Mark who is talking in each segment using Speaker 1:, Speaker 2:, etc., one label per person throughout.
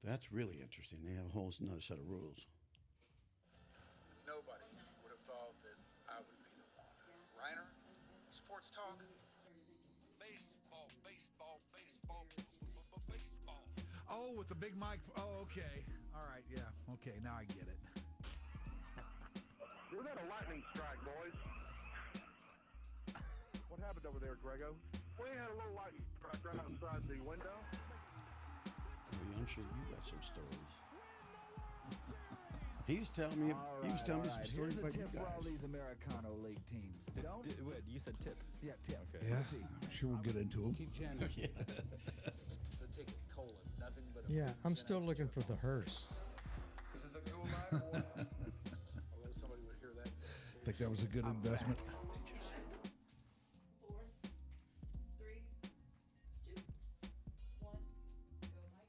Speaker 1: That's really interesting. They have a whole another set of rules.
Speaker 2: Nobody would have thought that I would be the one. Rhyner, sports talk. Baseball, baseball, baseball, baseball.
Speaker 3: Oh, with the big mic. Oh, okay. All right, yeah. Okay, now I get it.
Speaker 4: We got a lightning strike, boys. What happened over there, Grego? We had a little lightning strike right outside the window.
Speaker 1: Well, I'm sure you got some stories. He was telling me some stories
Speaker 5: Here's
Speaker 1: about
Speaker 5: a
Speaker 1: you
Speaker 5: tip for all
Speaker 1: guys.
Speaker 5: these Americano League teams. Don't.
Speaker 6: Wait, you said tip.
Speaker 5: Yeah, tip.
Speaker 6: Okay.
Speaker 3: Yeah, I'm sure we'll get into them.
Speaker 2: Keep jamming. The ticket, colon, nothing but a
Speaker 7: Yeah, I'm still looking for the hearse.
Speaker 2: This is a new life, boy. Although somebody would hear that.
Speaker 3: I think that was a good investment.
Speaker 8: 4, 3, 2, 1. Go, Mike.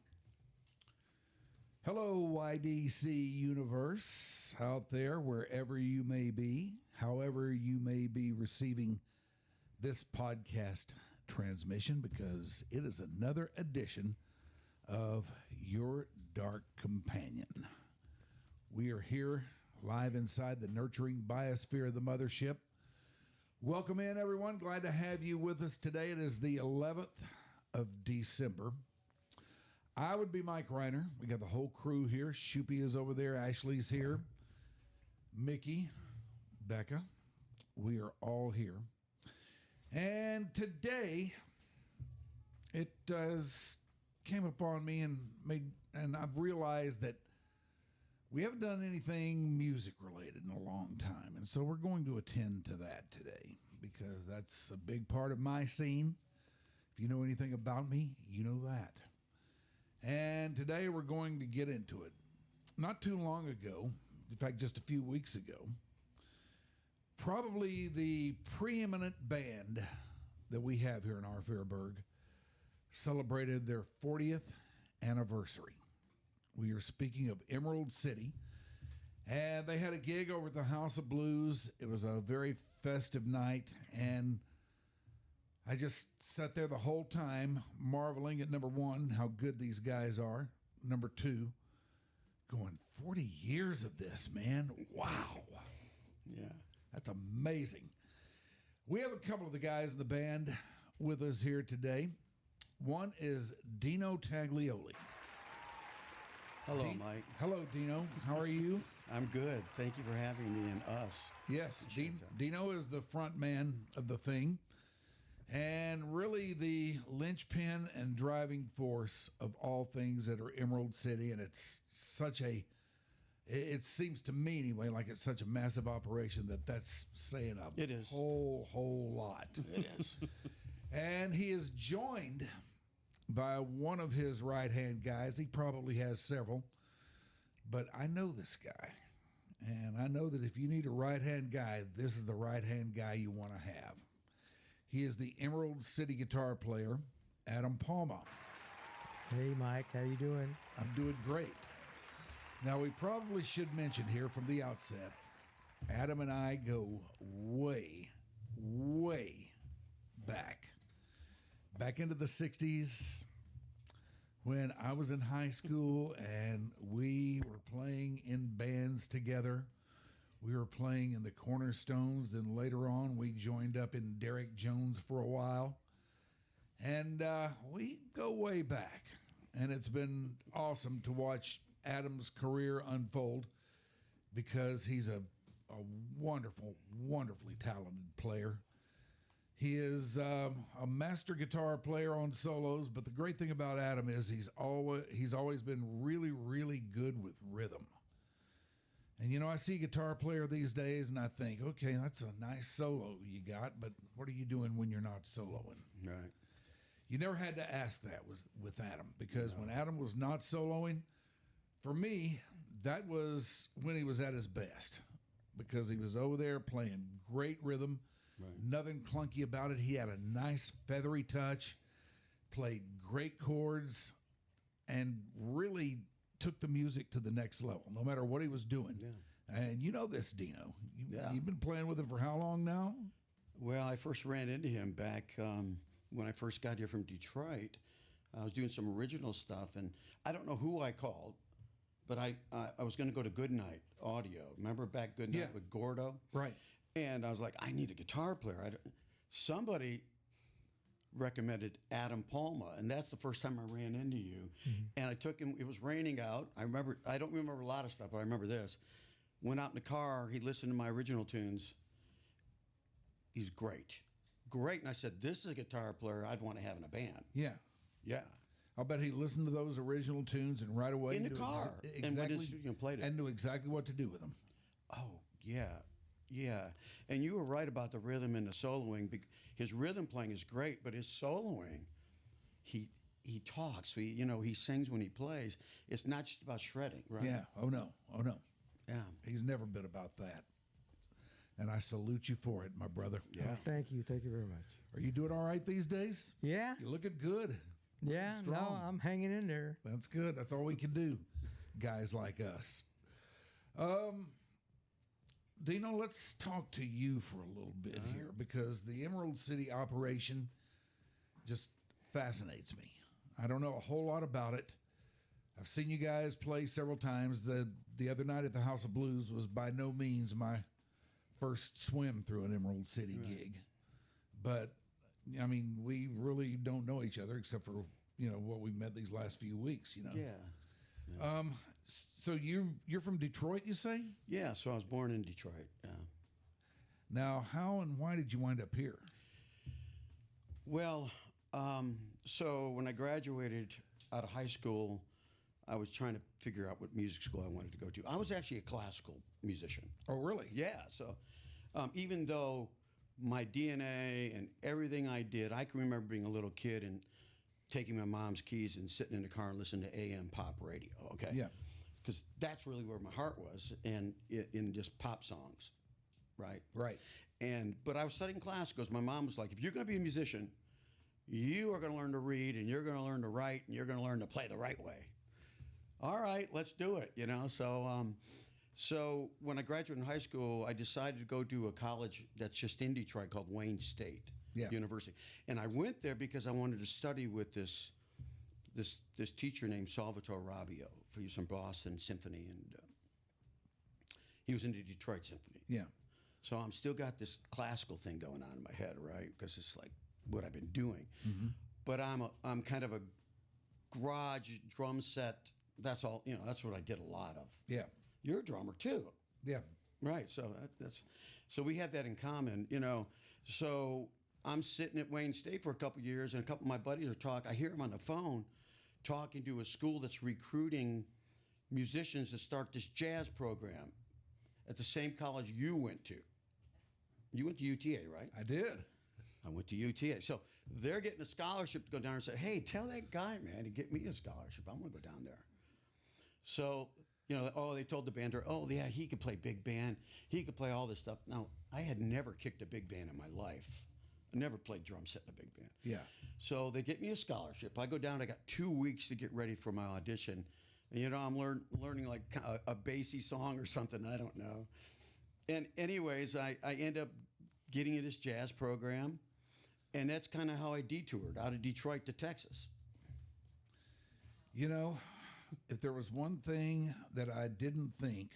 Speaker 3: Hello, YDC Universe out there, wherever you may be, however you may be receiving this podcast transmission, because it is another edition of Your Dark Companion. We are here live inside the nurturing biosphere of the mothership. Welcome in, everyone. Glad to have you with us today. It is the 11th of December. I would be Mike Rhyner. We got the whole crew here. Shoopy is over there. Ashley's here. Mickey, Becca. We are all here. And today, it came upon me and I've realized that we haven't done anything music related in a long time. And so we're going to attend to that today because that's a big part of my scene. If you know anything about me, you know that. And today we're going to get into it. Not too long ago, in fact, just a few weeks ago, probably the preeminent band that we have here in our Fairburg celebrated their 40th anniversary. We are speaking of Emerald City, and they had a gig over at the House of Blues. It was a very festive night, and I just sat there the whole time marveling at, number one, how good these guys are. Number two, going 40 years of this, man. Wow.
Speaker 1: Yeah.
Speaker 3: That's amazing. We have a couple of the guys in the band with us here today. One is Deno Taglioli.
Speaker 1: Hello, Mike.
Speaker 3: Hello, Deno. How are you?
Speaker 1: I'm good. Thank you for having me and us.
Speaker 3: Yes,
Speaker 1: Appreciate that.
Speaker 3: Deno is the front man of the thing and really the linchpin and driving force of all things that are Emerald City. And it's such it seems to me anyway, like it's such a massive operation that's saying a
Speaker 1: It is.
Speaker 3: whole lot.
Speaker 1: It is.
Speaker 3: And he is joined by one of his right-hand guys. He probably has several, but I know this guy. And I know that if you need a right-hand guy, this is the right-hand guy you want to have. He is the Emerald City guitar player, Adam Palma.
Speaker 7: Hey, Mike, how you doing?
Speaker 3: I'm doing great. Now, we probably should mention here from the outset, Adam and I go way, way back into the 60s when I was in high school and we were playing in bands together. We were playing in the Cornerstones, then later on we joined up in Derek Jones for a while. And we go way back. And it's been awesome to watch Adam's career unfold because he's a wonderful, wonderfully talented player. He is a master guitar player on solos, but the great thing about Adam is he's always been really, really good with rhythm. And, I see a guitar player these days, and I think, okay, that's a nice solo you got, but what are you doing when you're not soloing?
Speaker 1: Right.
Speaker 3: You never had to ask that with Adam, because when Adam was not soloing, for me, that was when he was at his best, because he was over there playing great rhythm.
Speaker 1: Right.
Speaker 3: Nothing clunky about it. He had a nice feathery touch, played great chords, and really took the music to the next level, no matter what he was doing.
Speaker 1: Yeah.
Speaker 3: And you know this, Deno.
Speaker 1: Yeah.
Speaker 3: You've been playing with him for how long now?
Speaker 1: Well, I first ran into him back when I first got here from Detroit. I was doing some original stuff, and I don't know who I called, but I was going to go to Goodnight Audio. Remember back Goodnight with Gordo?
Speaker 3: Right.
Speaker 1: And I was like, I need a guitar player. Somebody recommended Adam Palma, and that's the first time I ran into you. And I took him. It was raining out. I don't remember a lot of stuff, but I remember this. Went out in the car. He listened to my original tunes. He's great. And I said, this is a guitar player I'd want to have in a band.
Speaker 3: Yeah.
Speaker 1: Yeah.
Speaker 3: I'll bet he listened to those original tunes and right away
Speaker 1: In the
Speaker 3: knew
Speaker 1: car. And
Speaker 3: exactly
Speaker 1: went in the studio and played it.
Speaker 3: and knew exactly what to do with them.
Speaker 1: Oh, yeah. Yeah. And you were right about the rhythm and the soloing. His rhythm playing is great, but his soloing, he talks. He sings when he plays. It's not just about shredding, right?
Speaker 3: Yeah. Oh no.
Speaker 1: Yeah.
Speaker 3: He's never been about that. And I salute you for it, my brother.
Speaker 1: Yeah.
Speaker 7: Thank you very much.
Speaker 3: Are you doing all right these days?
Speaker 7: Yeah,
Speaker 3: You're looking good.
Speaker 7: yeah. No,
Speaker 3: strong.
Speaker 7: I'm hanging in there.
Speaker 3: That's good. That's all we can do, guys like us. Deno, let's talk to you for a little bit here because the Emerald City operation just fascinates me. I don't know a whole lot about it. I've seen you guys play several times. The other night at the House of Blues was by no means my first swim through an Emerald City gig. But, I mean, we really don't know each other except for, what we met these last few weeks,
Speaker 1: Yeah.
Speaker 3: So you're from Detroit, you say?
Speaker 1: Yeah. So I was born in Detroit. Yeah.
Speaker 3: Now, how and why did you wind up here?
Speaker 1: Well, so when I graduated out of high school, I was trying to figure out what music school I wanted to go to. I was actually a classical musician.
Speaker 3: Oh, really?
Speaker 1: Yeah. So even though my DNA and everything I did, I can remember being a little kid and taking my mom's keys and sitting in the car and listening to AM pop radio. Okay.
Speaker 3: Yeah.
Speaker 1: Because that's really where my heart was, and in just pop songs, right?
Speaker 3: Right.
Speaker 1: But I was studying classicals. My mom was like, if you're going to be a musician, you are going to learn to read, and you're going to learn to write, and you're going to learn to play the right way. All right, let's do it. So when I graduated in high school, I decided to go to a college that's just in Detroit called Wayne State University, and I went there because I wanted to study with this teacher named Salvatore Rabbio. He was from Boston Symphony, and he was in the Detroit Symphony.
Speaker 3: Yeah.
Speaker 1: So I'm still got this classical thing going on in my head, right? Because it's like what I've been doing. But I'm kind of a garage drum set. That's all. That's what I did a lot of.
Speaker 3: Yeah.
Speaker 1: You're a drummer too,
Speaker 3: Yeah.
Speaker 1: right? So so we have that in common. So I'm sitting at Wayne State for a couple years, and a couple of my buddies are talking. I hear them on the phone talking to a school that's recruiting musicians to start this jazz program at the same college you went to. You went to UTA, right?
Speaker 3: I did.
Speaker 1: I went to UTA. So they're getting a scholarship to go down and say, hey, tell that guy, man, to get me a scholarship. I want to go down there. So, they told the band, yeah, he could play big band. He could play all this stuff. Now, I had never kicked a big band in my life. I never played drum set in a big band.
Speaker 3: Yeah.
Speaker 1: So they get me a scholarship. I go down. I got 2 weeks to get ready for my audition. And, I'm learning like a bassy song or something. I don't know. And anyways, I end up getting in this jazz program. And that's kind of how I detoured out of Detroit to Texas.
Speaker 3: If there was one thing that I didn't think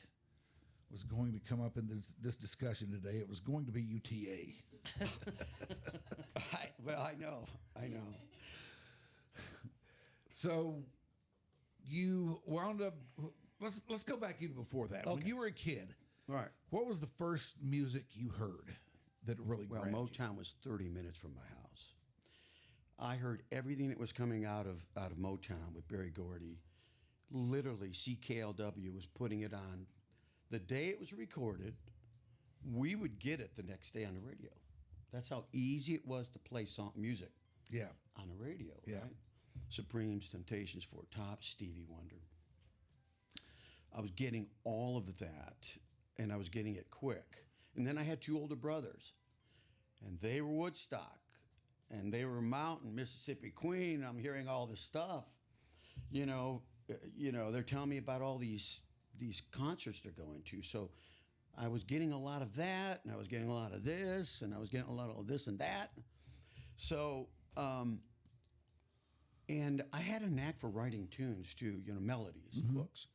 Speaker 3: was going to come up in this discussion today, it was going to be UTA.
Speaker 1: I know.
Speaker 3: So you wound up. Let's go back even before that. When
Speaker 1: Okay.
Speaker 3: you were a kid,
Speaker 1: Right.
Speaker 3: what was the first music you heard that really
Speaker 1: Well,
Speaker 3: grabbed you?
Speaker 1: Motown was 30 minutes from my house. I heard everything that was coming out of Motown with Berry Gordy. Literally, CKLW was putting it on. The day it was recorded, we would get it the next day on the radio. That's how easy it was to play music
Speaker 3: Yeah.
Speaker 1: on the radio,
Speaker 3: Yeah.
Speaker 1: right? Supremes, Temptations, Four Tops, Stevie Wonder. I was getting all of that, and I was getting it quick. And then I had two older brothers, and they were Woodstock, and they were Mountain, Mississippi Queen. I'm hearing all this stuff. They're telling me about all these concerts they're going to. So I was getting a lot of that, and I was getting a lot of this, and I was getting a lot of this and that. So And I had a knack for writing tunes too, melodies, books.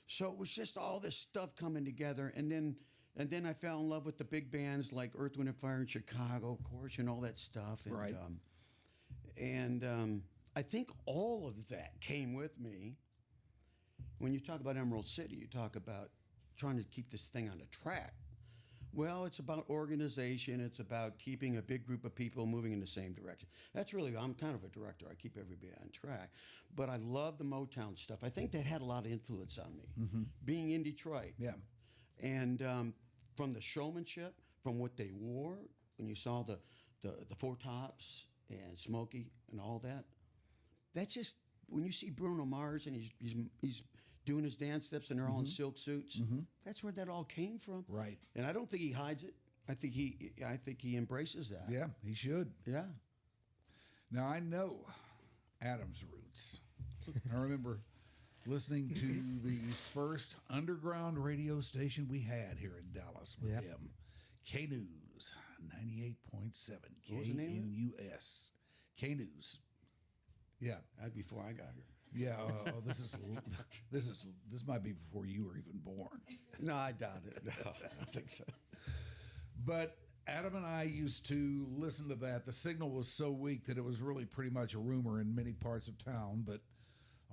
Speaker 1: So it was just all this stuff coming together, and then I fell in love with the big bands like Earth, Wind and Fire in Chicago, of course, and all that stuff. And,
Speaker 3: Right.
Speaker 1: I think all of that came with me. When you talk about Emerald City, you talk about trying to keep this thing on a track. Well, it's about organization. It's about keeping a big group of people moving in the same direction. That's really, I'm kind of a director. I keep everybody on track. But I love the Motown stuff. I think that had a lot of influence on me, being in Detroit.
Speaker 3: Yeah.
Speaker 1: And from the showmanship, from what they wore, when you saw the Four Tops and Smokey and all that, that's just, when you see Bruno Mars and he's doing his dance steps and they're all in silk suits, that's where that all came from.
Speaker 3: Right.
Speaker 1: And I don't think he hides it. I think he embraces that.
Speaker 3: Yeah, he should.
Speaker 1: Yeah.
Speaker 3: Now, I know Adam's roots. I remember listening to the first underground radio station we had here in Dallas with
Speaker 7: Yep.
Speaker 3: him, K-News, 98.7,
Speaker 1: What was the name of it?
Speaker 3: KNUS. K-News. Yeah.
Speaker 1: That'd before I got here.
Speaker 3: Yeah, this might be before you were even born.
Speaker 1: No, I doubt it. No, I don't think so.
Speaker 3: But Adam and I used to listen to that. The signal was so weak that it was really pretty much a rumor in many parts of town. But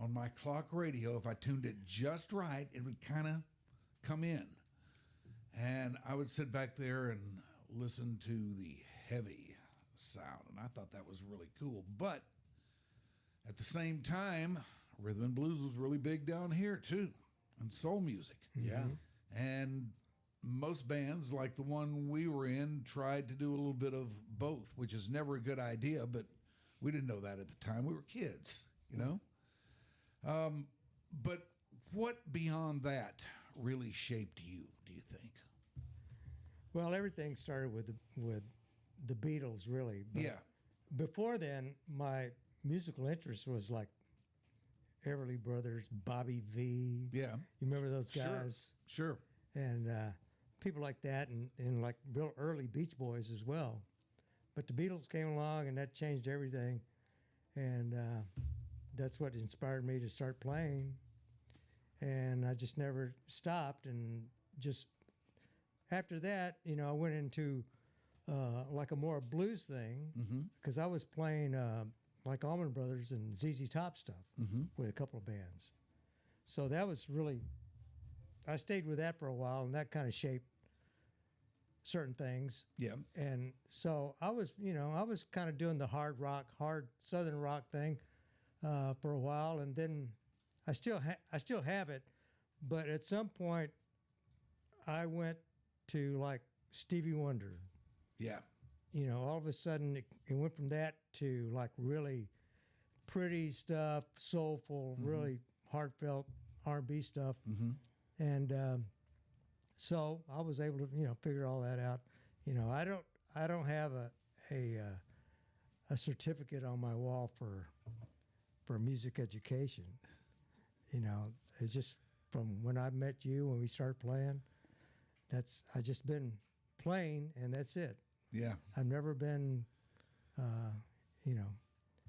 Speaker 3: on my clock radio, if I tuned it just right, it would kind of come in. And I would sit back there and listen to the heavy sound. And I thought that was really cool. But at the same time, rhythm and blues was really big down here too, and soul music.
Speaker 1: Yeah.
Speaker 3: And most bands, like the one we were in, tried to do a little bit of both, which is never a good idea, but we didn't know that at the time. We were kids, you know? But what beyond that really shaped you, do you think?
Speaker 7: Well, everything started with the Beatles, really. But
Speaker 3: Yeah.
Speaker 7: Before then, my musical interest was like Everly Brothers, Bobby V.
Speaker 3: Yeah.
Speaker 7: You remember those guys?
Speaker 3: Sure.
Speaker 7: And people like that, and like real early Beach Boys as well. But the Beatles came along, and that changed everything. And that's what inspired me to start playing. And I just never stopped. And just after that, I went into like a more blues thing, because I was playing like Allman Brothers and ZZ Top stuff with a couple of bands. So that was really, I stayed with that for a while, and that kind of shaped certain things.
Speaker 3: Yeah.
Speaker 7: And so I was kind of doing the hard Southern rock thing for a while, and then I still have it, but at some point I went to like Stevie Wonder.
Speaker 3: Yeah.
Speaker 7: All of a sudden it went from that to like really pretty stuff, soulful, really heartfelt R&B stuff. And so I was able to, figure all that out. I don't have a certificate on my wall for music education. It's just from when I met you, when we started playing, I just been playing, and that's it.
Speaker 3: Yeah.
Speaker 7: I've never been,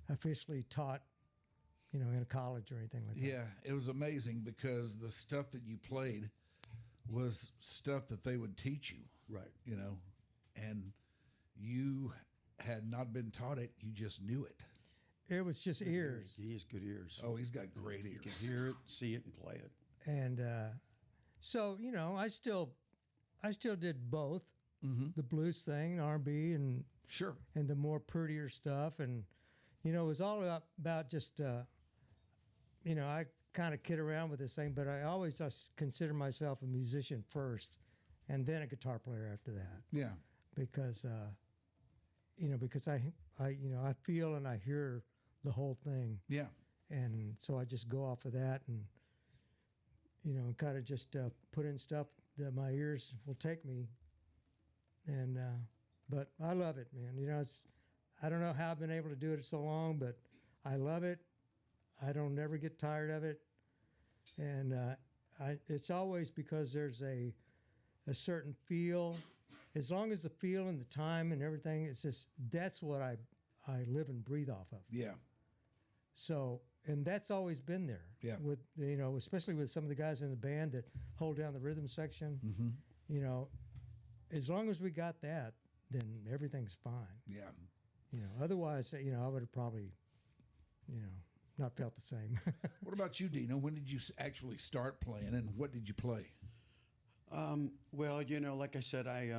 Speaker 7: officially taught, in a college or anything like that.
Speaker 3: Yeah, it was amazing because the stuff that you played was stuff that they would teach you,
Speaker 1: Right.
Speaker 3: And you had not been taught it, you just knew it.
Speaker 7: It was just ears.
Speaker 1: He has good ears.
Speaker 3: Oh, he's got great
Speaker 1: You
Speaker 3: ears.
Speaker 1: can hear it, see it, and play it.
Speaker 7: And so, I still did both, the blues thing, R&B, and
Speaker 3: Sure.
Speaker 7: the more prettier stuff. And, it was all about just, I kind of kid around with this thing, but I always just consider myself a musician first and then a guitar player after that.
Speaker 3: Yeah.
Speaker 7: Because, because I feel and I hear the whole thing.
Speaker 3: Yeah.
Speaker 7: And so I just go off of that and, kind of just put in stuff that my ears will take me. And, but I love it, man. I don't know how I've been able to do it so long, but I love it. I don't never get tired of it. And it's always because there's a certain feel. As long as the feel and the time and everything, it's just, that's what I live and breathe off of.
Speaker 3: Yeah.
Speaker 7: So, and that's always been there.
Speaker 3: Yeah.
Speaker 7: With, especially with some of the guys in the band that hold down the rhythm section, as long as we got that, then everything's fine.
Speaker 3: Yeah.
Speaker 7: Otherwise, I would have probably, not felt the same.
Speaker 3: What about you, Dino? When did you actually start playing, and what did you play?
Speaker 1: Well, like I said, I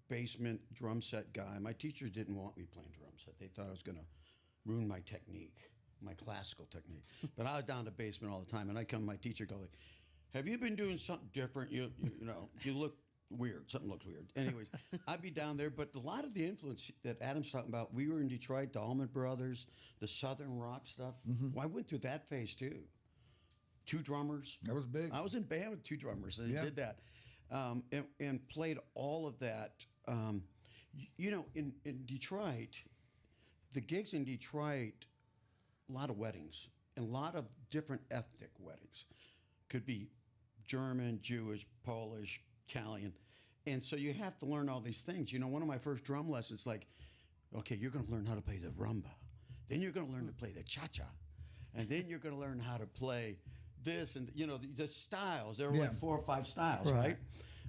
Speaker 1: basement drum set guy. My teachers didn't want me playing drum set. They thought I was going to ruin my technique, my classical technique. But I was down the basement all the time, and I come to my teacher go like, "Have you been doing something different? You look weird. Something looks weird." Anyways, I'd be down there, but a lot of the influence that Adam's talking about, we were in Detroit, the Allman Brothers, the Southern rock stuff. Well, I went through that phase too. 2 drummers.
Speaker 3: That was big.
Speaker 1: I was in band with 2 drummers, and
Speaker 3: Yeah.
Speaker 1: did that, and played all of that. In Detroit, the gigs in Detroit, a lot of weddings, and a lot of different ethnic weddings. Could be German, Jewish, Polish, Italian. And so you have to learn all these things. One of my first drum lessons, like, okay, you're going to learn how to play the rumba. Then you're going to learn to play the cha-cha. And then you're going to learn how to play this and, the styles. There were like 4 or 5 styles, right?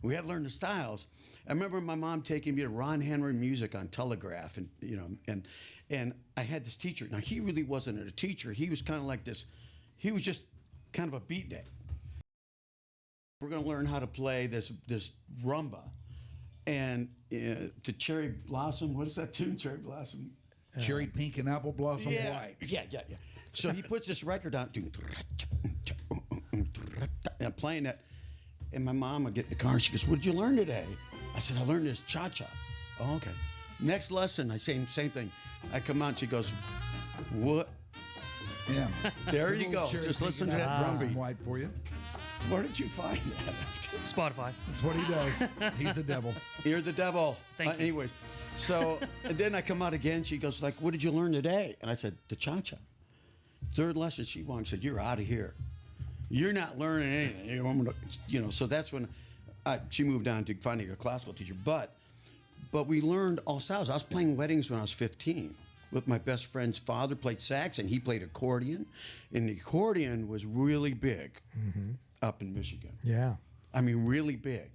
Speaker 1: We had to learn the styles. I remember my mom taking me to Ron Henry Music on Telegraph, and and I had this teacher. Now he really wasn't a teacher. He was kind of like this. He was just kind of a beatnik. We're going to learn how to play this rumba, and to Cherry Blossom. What is that tune? Cherry Blossom.
Speaker 3: Cherry pink and apple blossom white.
Speaker 1: Yeah. So he puts this record on, and I'm playing that. And my mom would get in the car. She goes, "What did you learn today?" I said, "I learned this cha-cha." "Oh, okay." Next lesson, I say same thing. I come out. She goes, "What?"
Speaker 3: Yeah.
Speaker 1: There you go.
Speaker 3: Cherry
Speaker 1: Just
Speaker 3: pink
Speaker 1: listen
Speaker 3: and
Speaker 1: to that
Speaker 3: apple
Speaker 1: drum
Speaker 3: blossom
Speaker 1: beat.
Speaker 3: white for you.
Speaker 1: Where did you find that?
Speaker 6: Spotify.
Speaker 3: That's what he does. He's the devil.
Speaker 1: You're the devil.
Speaker 6: Thank you.
Speaker 1: Anyways, so and then I come out again. She goes like, "What did you learn today?" And I said, "The cha-cha." 3rd lesson, she walked and said, "You're out of here. You're not learning anything." So that's when she moved on to finding a classical teacher. But we learned all styles. I was playing weddings when I was 15 with my best friend's father. Played sax and he played accordion, and the accordion was really big up in Michigan.
Speaker 7: Yeah.
Speaker 1: I mean, really big.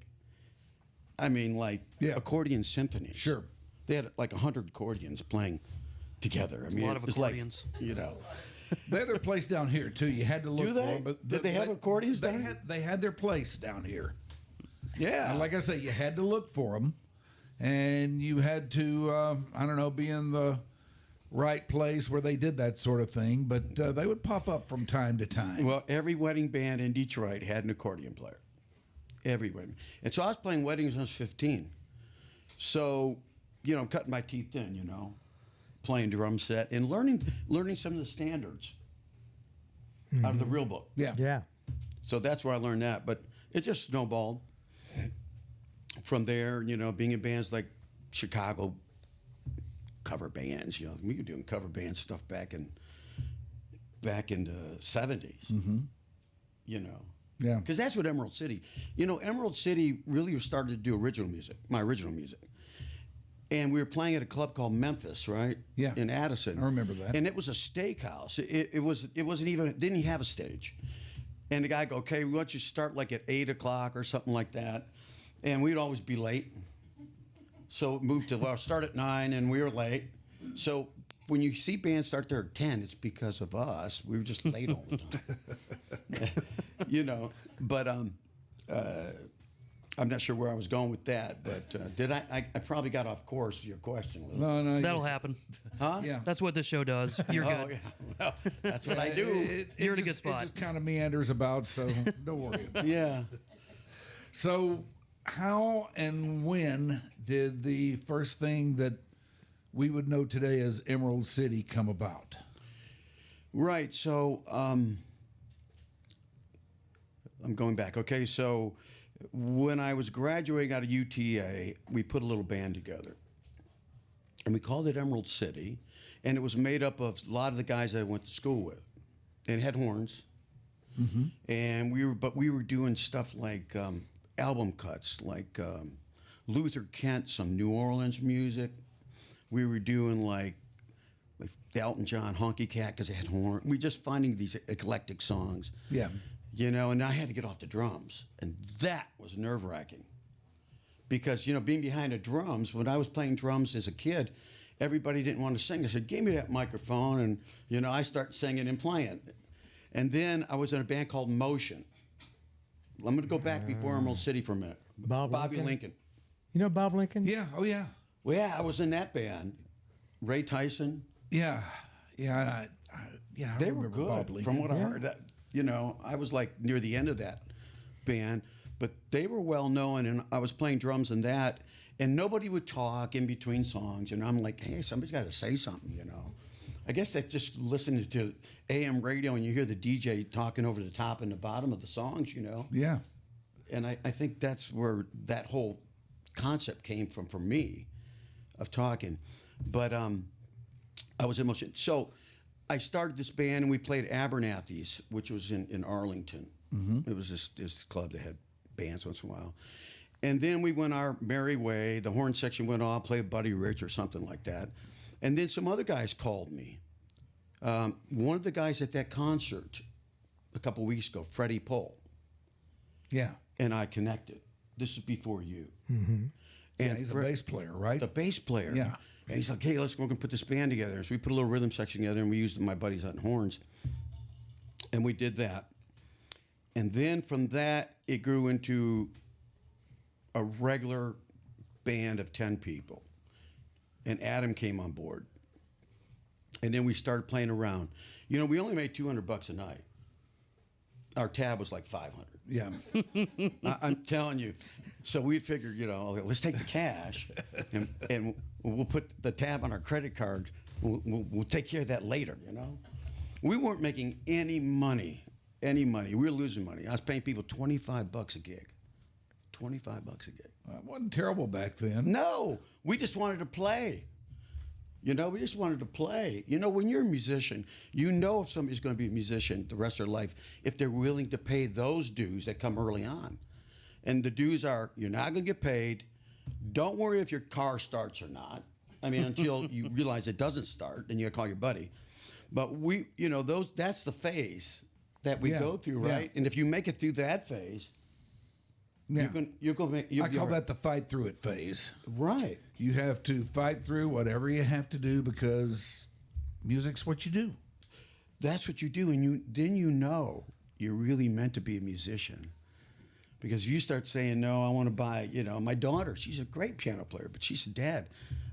Speaker 1: I mean, like accordion symphonies.
Speaker 3: Sure.
Speaker 1: They had like 100 accordions playing together. I mean,
Speaker 6: a lot of
Speaker 1: it was
Speaker 6: accordions.
Speaker 1: like,
Speaker 3: They had their place down here too. You had to look
Speaker 1: Do
Speaker 3: for
Speaker 1: they?
Speaker 3: them. But
Speaker 1: Did they have accordions
Speaker 3: they
Speaker 1: down
Speaker 3: had,
Speaker 1: here?
Speaker 3: they had their place down here.
Speaker 1: Yeah.
Speaker 3: And like I say, you had to look for them, and you had to, be in the right place where they did that sort of thing. But they would pop up from time to time.
Speaker 1: Well, every wedding band in Detroit had an accordion player. Every wedding. And so I was playing weddings when I was 15. So, I'm cutting my teeth in, playing drum set and learning some of the standards out of the real book.
Speaker 3: Yeah.
Speaker 7: Yeah.
Speaker 1: So that's where I learned that. But it just snowballed from there, being in bands like Chicago cover bands. We were doing cover band stuff back in the 70s.
Speaker 3: Yeah.
Speaker 1: Because that's what Emerald City. Emerald City really started to do original music, my original music. And we were playing at a club called Memphis, right?
Speaker 3: Yeah.
Speaker 1: In Addison.
Speaker 3: I remember that.
Speaker 1: And it was a steakhouse. It wasn't even, didn't even have a stage. And the guy go, "Okay, we want you to start like at 8 o'clock or something like that." And we'd always be late. So it moved to, start at 9 and we were late. So when you see bands start there at 10, it's because of us. We were just late all the time. But I'm not sure where I was going with that, but did I probably got off course to your question a little.
Speaker 3: No.
Speaker 6: That'll happen.
Speaker 1: Huh?
Speaker 3: Yeah.
Speaker 6: That's what this show does. You're
Speaker 1: Oh,
Speaker 6: good.
Speaker 1: yeah. Well, that's what I do.
Speaker 6: You're in a good
Speaker 3: It
Speaker 6: spot.
Speaker 3: just kind of meanders about, so don't worry about it.
Speaker 1: Yeah.
Speaker 3: So how and when did the first thing that we would know today as Emerald City come about?
Speaker 1: Right. So I'm going back. Okay. So when I was graduating out of UTA, we put a little band together. And we called it Emerald City. And it was made up of a lot of the guys that I went to school with. And it had horns. And we were doing stuff like album cuts, like Luther Kent, some New Orleans music, We were doing like the Elton John Honky Cat because it had horn. We just finding these eclectic songs.
Speaker 3: Yeah.
Speaker 1: You know, and I had to get off the drums, and that was nerve-wracking. Because, you know, being behind the drums, when I was playing drums as a kid, everybody didn't want to sing. I said, give me that microphone, and, you know, I start singing and playing. And then I was in a band called Motion. I'm going to go back before Emerald City for a minute. Bobby Lincoln.
Speaker 7: You know Bob Lincoln?
Speaker 3: Yeah. Oh, yeah.
Speaker 1: Well, yeah, I was in that band. Ray Tyson.
Speaker 3: Yeah. Yeah. I
Speaker 1: They were
Speaker 3: remember
Speaker 1: good,
Speaker 3: Bob Lincoln.
Speaker 1: from what I heard. That, you know, I was like near the end of that band, but they were well known, and I was playing drums in that, and nobody would talk in between songs, and I'm like, hey, somebody's got to say something, you know. I guess that's just listening to AM radio, and you hear the DJ talking over the top and the bottom of the songs, you know.
Speaker 3: Yeah.
Speaker 1: And I think that's where that whole concept came from for me, of talking. But I was in Motion. So I started this band, and we played Abernathy's, which was in Arlington. It was this club that had bands once in a while. And then we went our merry way. The horn section went off, played Buddy Rich or something like that. And then some other guys called me. One of the guys at that concert a couple weeks ago, Freddie Pohl,
Speaker 3: Yeah.
Speaker 1: and I connected. This is before you.
Speaker 3: And
Speaker 1: And
Speaker 3: he's a
Speaker 1: Fre-
Speaker 3: bass player, right?
Speaker 1: the bass player.
Speaker 3: Yeah.
Speaker 1: And he's like, hey, we're going to put this band together. So we put a little rhythm section together, and we used my buddies on horns. And we did that. And then from that, it grew into a regular band of 10 people. And Adam came on board. And then we started playing around. You know, we only made $200 a night. Our tab was like 500.
Speaker 3: Yeah.
Speaker 1: I'm telling you. So we figured, you know, let's take the cash and we'll put the tab on our credit card. We'll take care of that later, you know. We weren't making any money. We were losing money. I was paying people $25 a gig. $25 a gig.
Speaker 3: It wasn't terrible back then.
Speaker 1: No, we just wanted to play. You know, we just wanted to play. You know, when you're a musician, you know if somebody's going to be a musician the rest of their life if they're willing to pay those dues that come early on. And the dues are, you're not going to get paid. Don't worry if your car starts or not. I mean, until you realize it doesn't start, then you got to call your buddy. But we, you know, that's the phase that we go through, right?
Speaker 3: Yeah.
Speaker 1: And if you make it through that phase,
Speaker 3: Yeah.
Speaker 1: you're going to make.
Speaker 3: I call that the fight through it phase.
Speaker 1: right.
Speaker 3: You have to fight through whatever you have to do because music's what you do.
Speaker 1: That's what you do, and then you know you're really meant to be a musician. Because if you start saying, no, I want to buy, you know, my daughter, she's a great piano player, but she said, Dad,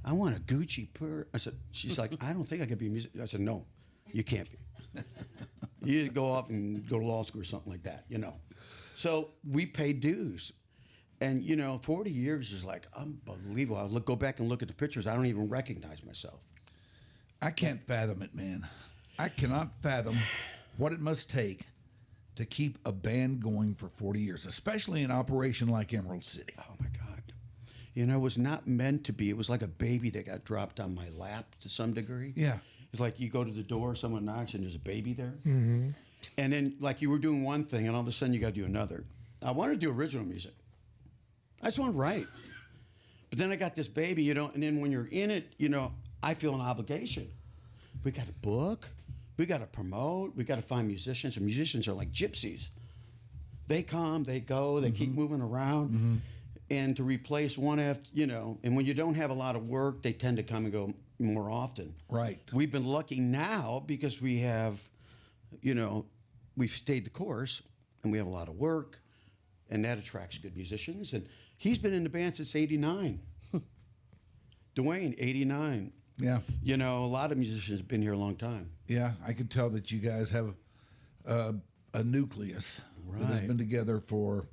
Speaker 1: I want a Gucci purse. I said, she's like, I don't think I could be a musician. I said, no, you can't be. You need to go off and go to law school or something like that, you know. So we paid dues. And, you know, 40 years is like unbelievable. I go back and look at the pictures. I don't even recognize myself.
Speaker 3: I can't fathom it, man. I cannot fathom what it must take to keep a band going for 40 years, especially an operation like Emerald City.
Speaker 1: Oh, my God. You know, it was not meant to be. It was like a baby that got dropped on my lap to some degree.
Speaker 3: Yeah.
Speaker 1: It's like you go to the door, someone knocks, and there's a baby there. Mm-hmm. And then, like, you were doing one thing, and all of a sudden you got to do another. I wanted to do original music. I just want to write. But then I got this baby, you know, and then when you're in it, you know, I feel an obligation. We got to book. We got to promote. We got to find musicians. And musicians are like gypsies. They come, they go, they keep moving around. And to replace one after, you know, and when you don't have a lot of work, they tend to come and go more often.
Speaker 3: Right.
Speaker 1: We've been lucky now because we have, you know, we've stayed the course and we have a lot of work and that attracts good musicians. And he's been in the band since 89. Dwayne, 89.
Speaker 3: Yeah.
Speaker 1: You know, a lot of musicians have been here a long time.
Speaker 3: Yeah, I can tell that you guys have a nucleus that has
Speaker 1: Right.
Speaker 3: been together for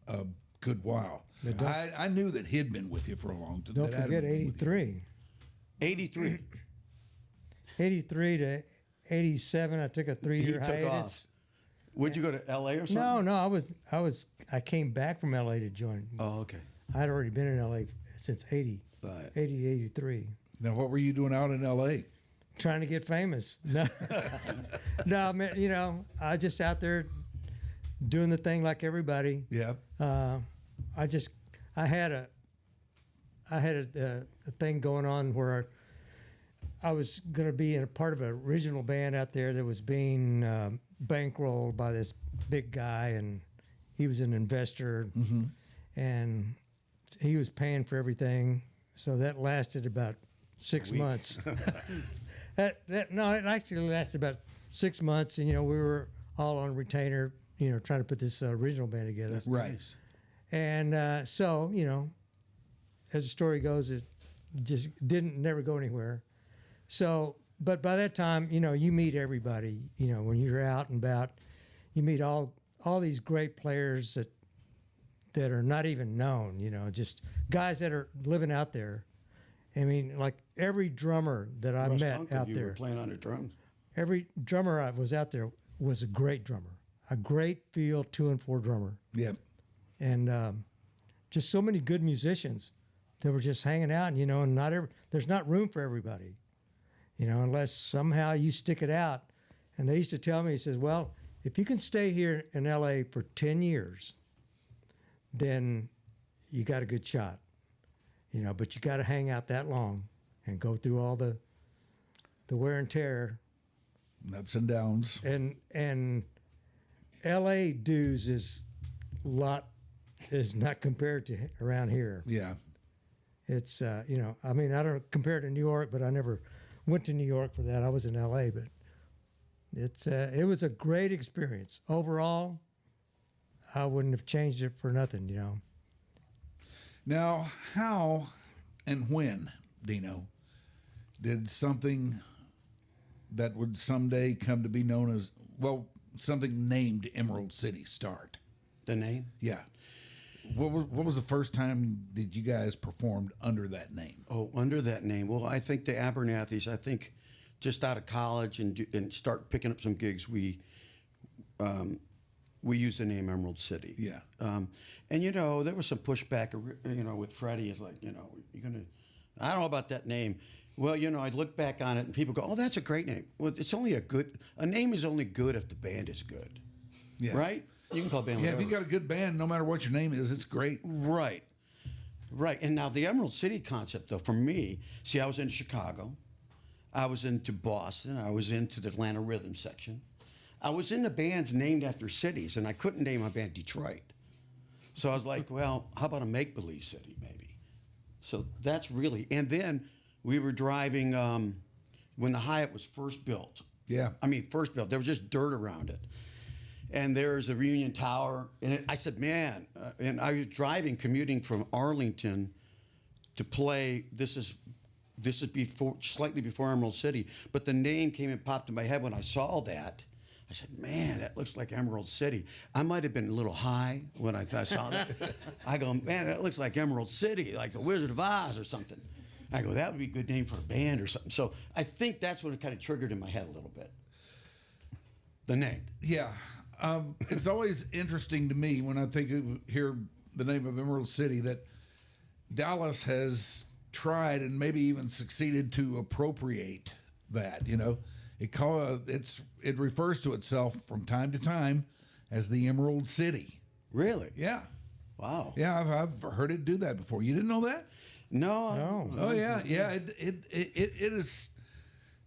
Speaker 3: a good while. I knew that he'd been with you for a long time.
Speaker 7: Don't
Speaker 3: that Adam
Speaker 7: forget
Speaker 3: had been with you.
Speaker 7: 83.
Speaker 1: 83.
Speaker 7: 83 to 87, I took a 3-year
Speaker 1: He took
Speaker 7: hiatus.
Speaker 1: off. Would you go to LA or something?
Speaker 7: No, I came back from LA to join.
Speaker 1: Oh, okay.
Speaker 7: I had already been in LA since 80,
Speaker 1: Right.
Speaker 7: 80, 83.
Speaker 3: Now, what were you doing out in L.A.?
Speaker 7: Trying to get famous. No, no, man, you know, I just out there doing the thing like everybody.
Speaker 3: Yeah.
Speaker 7: I had a thing going on where I was going to be in a part of an original band out there that was being bankrolled by this big guy, and he was an investor, and he was paying for everything. So that lasted about 6 months. No, it actually lasted about 6 months, and we were all on retainer, trying to put this original band together.
Speaker 3: Right.
Speaker 1: Nice.
Speaker 7: And so, as the story goes, it just never go anywhere. So, but by that time, you meet everybody. When you're out and about, you meet all these great players that are not even known. Just guys that are living out there. I mean, like every drummer that I
Speaker 1: Russ
Speaker 7: met
Speaker 1: Uncle,
Speaker 7: out
Speaker 1: you
Speaker 7: there,
Speaker 1: were playing on the drums.
Speaker 7: every drummer I was out there was a great drummer, a great field 2 and 4 drummer.
Speaker 3: Yep.
Speaker 7: And just so many good musicians that were just hanging out, and there's not room for everybody, unless somehow you stick it out. And they used to tell me, he says, well, if you can stay here in LA for 10 years, then you got a good shot, but you got to hang out that long and go through all the wear and tear.
Speaker 3: Ups and downs.
Speaker 7: And LA dues is not compared to around here.
Speaker 3: Yeah.
Speaker 7: It's I don't compare it to New York, but I never went to New York for that. I was in LA, but it was a great experience. Overall, I wouldn't have changed it for nothing,
Speaker 3: Now, how and when, Deno, did something that would someday come to be known as, something named Emerald City start?
Speaker 1: The name?
Speaker 3: Yeah. What was the first time that you guys performed under that name?
Speaker 1: Oh, under that name. Well, I think the Abernathys, just out of college and start picking up some gigs, we used the name Emerald City.
Speaker 3: Yeah.
Speaker 1: And there was some pushback, with Freddie. It's like, you're gonna, I don't know about that name. Well, I look back on it and people go, oh, that's a great name. Well, it's only a name is only good if the band is good.
Speaker 3: Yeah.
Speaker 1: Right? You can call a band
Speaker 3: Yeah, if
Speaker 1: whatever.
Speaker 3: you got a good band, no matter what your name is, it's great.
Speaker 1: Right. Right. And now the Emerald City concept, though, for me, see, I was in Chicago. I was into Boston. I was into the Atlanta rhythm section. I was in the bands named after cities, and I couldn't name my band Detroit. So I was like, well, how about a make-believe city, maybe? So that's really, and then we were driving when the Hyatt was first built.
Speaker 3: Yeah.
Speaker 1: First built. There was just dirt around it. And there's a Reunion Tower. And I said, man, and I was commuting from Arlington to play. This is slightly before Emerald City. But the name came and popped in my head when I saw that. I said, man, that looks like Emerald City. I might have been a little high when I saw that. I go, man, that looks like Emerald City, like the Wizard of Oz or something. I go, that would be a good name for a band or something. So I think that's what it kind of triggered in my head a little bit. The name.
Speaker 3: Yeah. It's always interesting to me when I hear the name of Emerald City that Dallas has tried and maybe even succeeded to appropriate that. It refers to itself from time to time as the Emerald City.
Speaker 1: Really?
Speaker 3: Yeah.
Speaker 1: Wow.
Speaker 3: Yeah, I've heard it do that before. You didn't know that?
Speaker 1: No.
Speaker 3: Oh yeah. It is.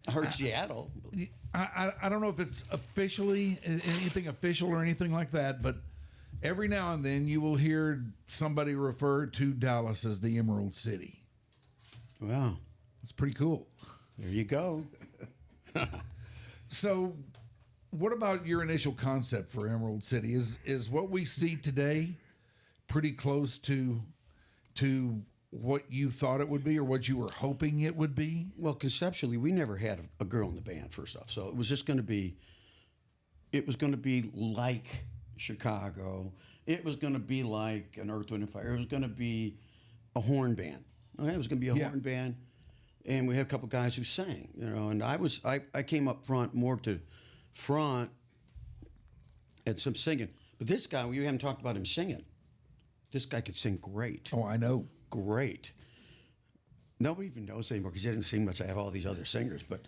Speaker 1: I heard Seattle.
Speaker 3: I don't know if it's officially anything official or anything like that, but every now and then you will hear somebody refer to Dallas as the Emerald City.
Speaker 1: Wow.
Speaker 3: It's pretty cool.
Speaker 1: There you go.
Speaker 3: So, what about your initial concept for Emerald City? Is what we see today pretty close to what you thought it would be or what you were hoping it would be?
Speaker 1: Well, conceptually, we never had a girl in the band, first off. So it was just going to be, like Chicago. It was going to be like an Earth, Wind, and Fire. It was going to be a horn band. Okay? It was going to be a horn band. And we had a couple guys who sang, and I came up front more to front and some singing. But this guy, we haven't talked about him singing. This guy could sing great.
Speaker 3: Oh, I know.
Speaker 1: Great. Nobody even knows anymore because he didn't sing much. I have all these other singers, but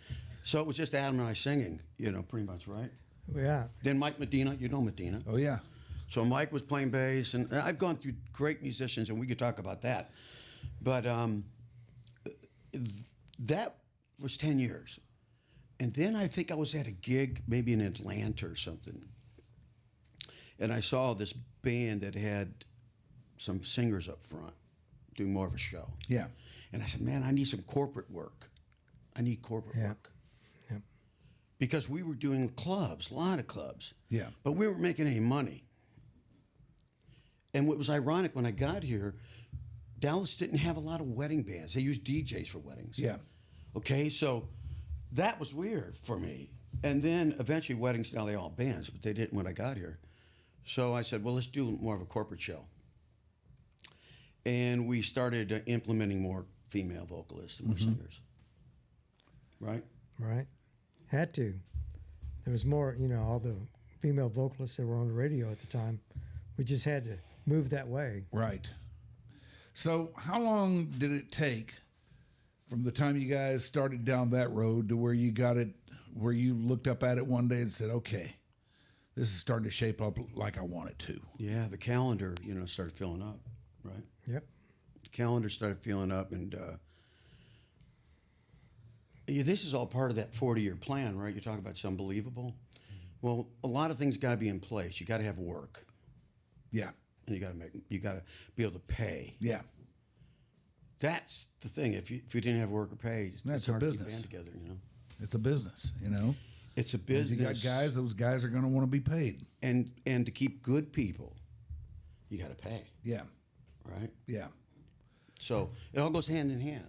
Speaker 1: so it was just Adam and I singing, pretty much, right?
Speaker 7: Yeah.
Speaker 1: Then Mike Medina, Medina.
Speaker 3: Oh yeah.
Speaker 1: So Mike was playing bass, and I've gone through great musicians, and we could talk about that. But that was 10 years. And then I think I was at a gig, maybe in Atlanta or something. And I saw this band that had some singers up front doing more of a show.
Speaker 3: Yeah.
Speaker 1: And I said, man, I need some corporate work. I need corporate
Speaker 7: Yeah.
Speaker 1: work.
Speaker 7: Yep.
Speaker 1: Because we were doing clubs, a lot of clubs.
Speaker 3: Yeah.
Speaker 1: But we weren't making any money. And what was ironic, when I got here, Dallas didn't have a lot of wedding bands. They used DJs for weddings.
Speaker 3: Yeah.
Speaker 1: Okay, so that was weird for me. And then eventually weddings, now they all bands, but they didn't when I got here. So I said, well, let's do more of a corporate show. And we started implementing more female vocalists and more singers. Right?
Speaker 7: Right. Had to. There was more, all the female vocalists that were on the radio at the time. We just had to move that way.
Speaker 3: Right. So how long did it take from the time you guys started down that road to where you got it, where you looked up at it one day and said, okay, this is starting to shape up like I want it to?
Speaker 1: Yeah, the calendar, started filling up, right?
Speaker 7: Yep.
Speaker 1: The calendar started filling up, and this is all part of that 40-year plan, right? You talk about it's unbelievable. Well, a lot of things got to be in place. You got to have work,
Speaker 3: Yeah.
Speaker 1: and you got to be able to pay.
Speaker 3: Yeah.
Speaker 1: That's the thing. If you didn't have work or pay,
Speaker 3: That's
Speaker 1: it's
Speaker 3: a
Speaker 1: hard to keep a
Speaker 3: business.
Speaker 1: band together.
Speaker 3: It's a business,
Speaker 1: It's a
Speaker 3: If
Speaker 1: business.
Speaker 3: you got guys, those guys are going to want to be paid.
Speaker 1: and to keep good people, you got to pay,
Speaker 3: Yeah.
Speaker 1: right?
Speaker 3: Yeah.
Speaker 1: So it all goes hand in hand.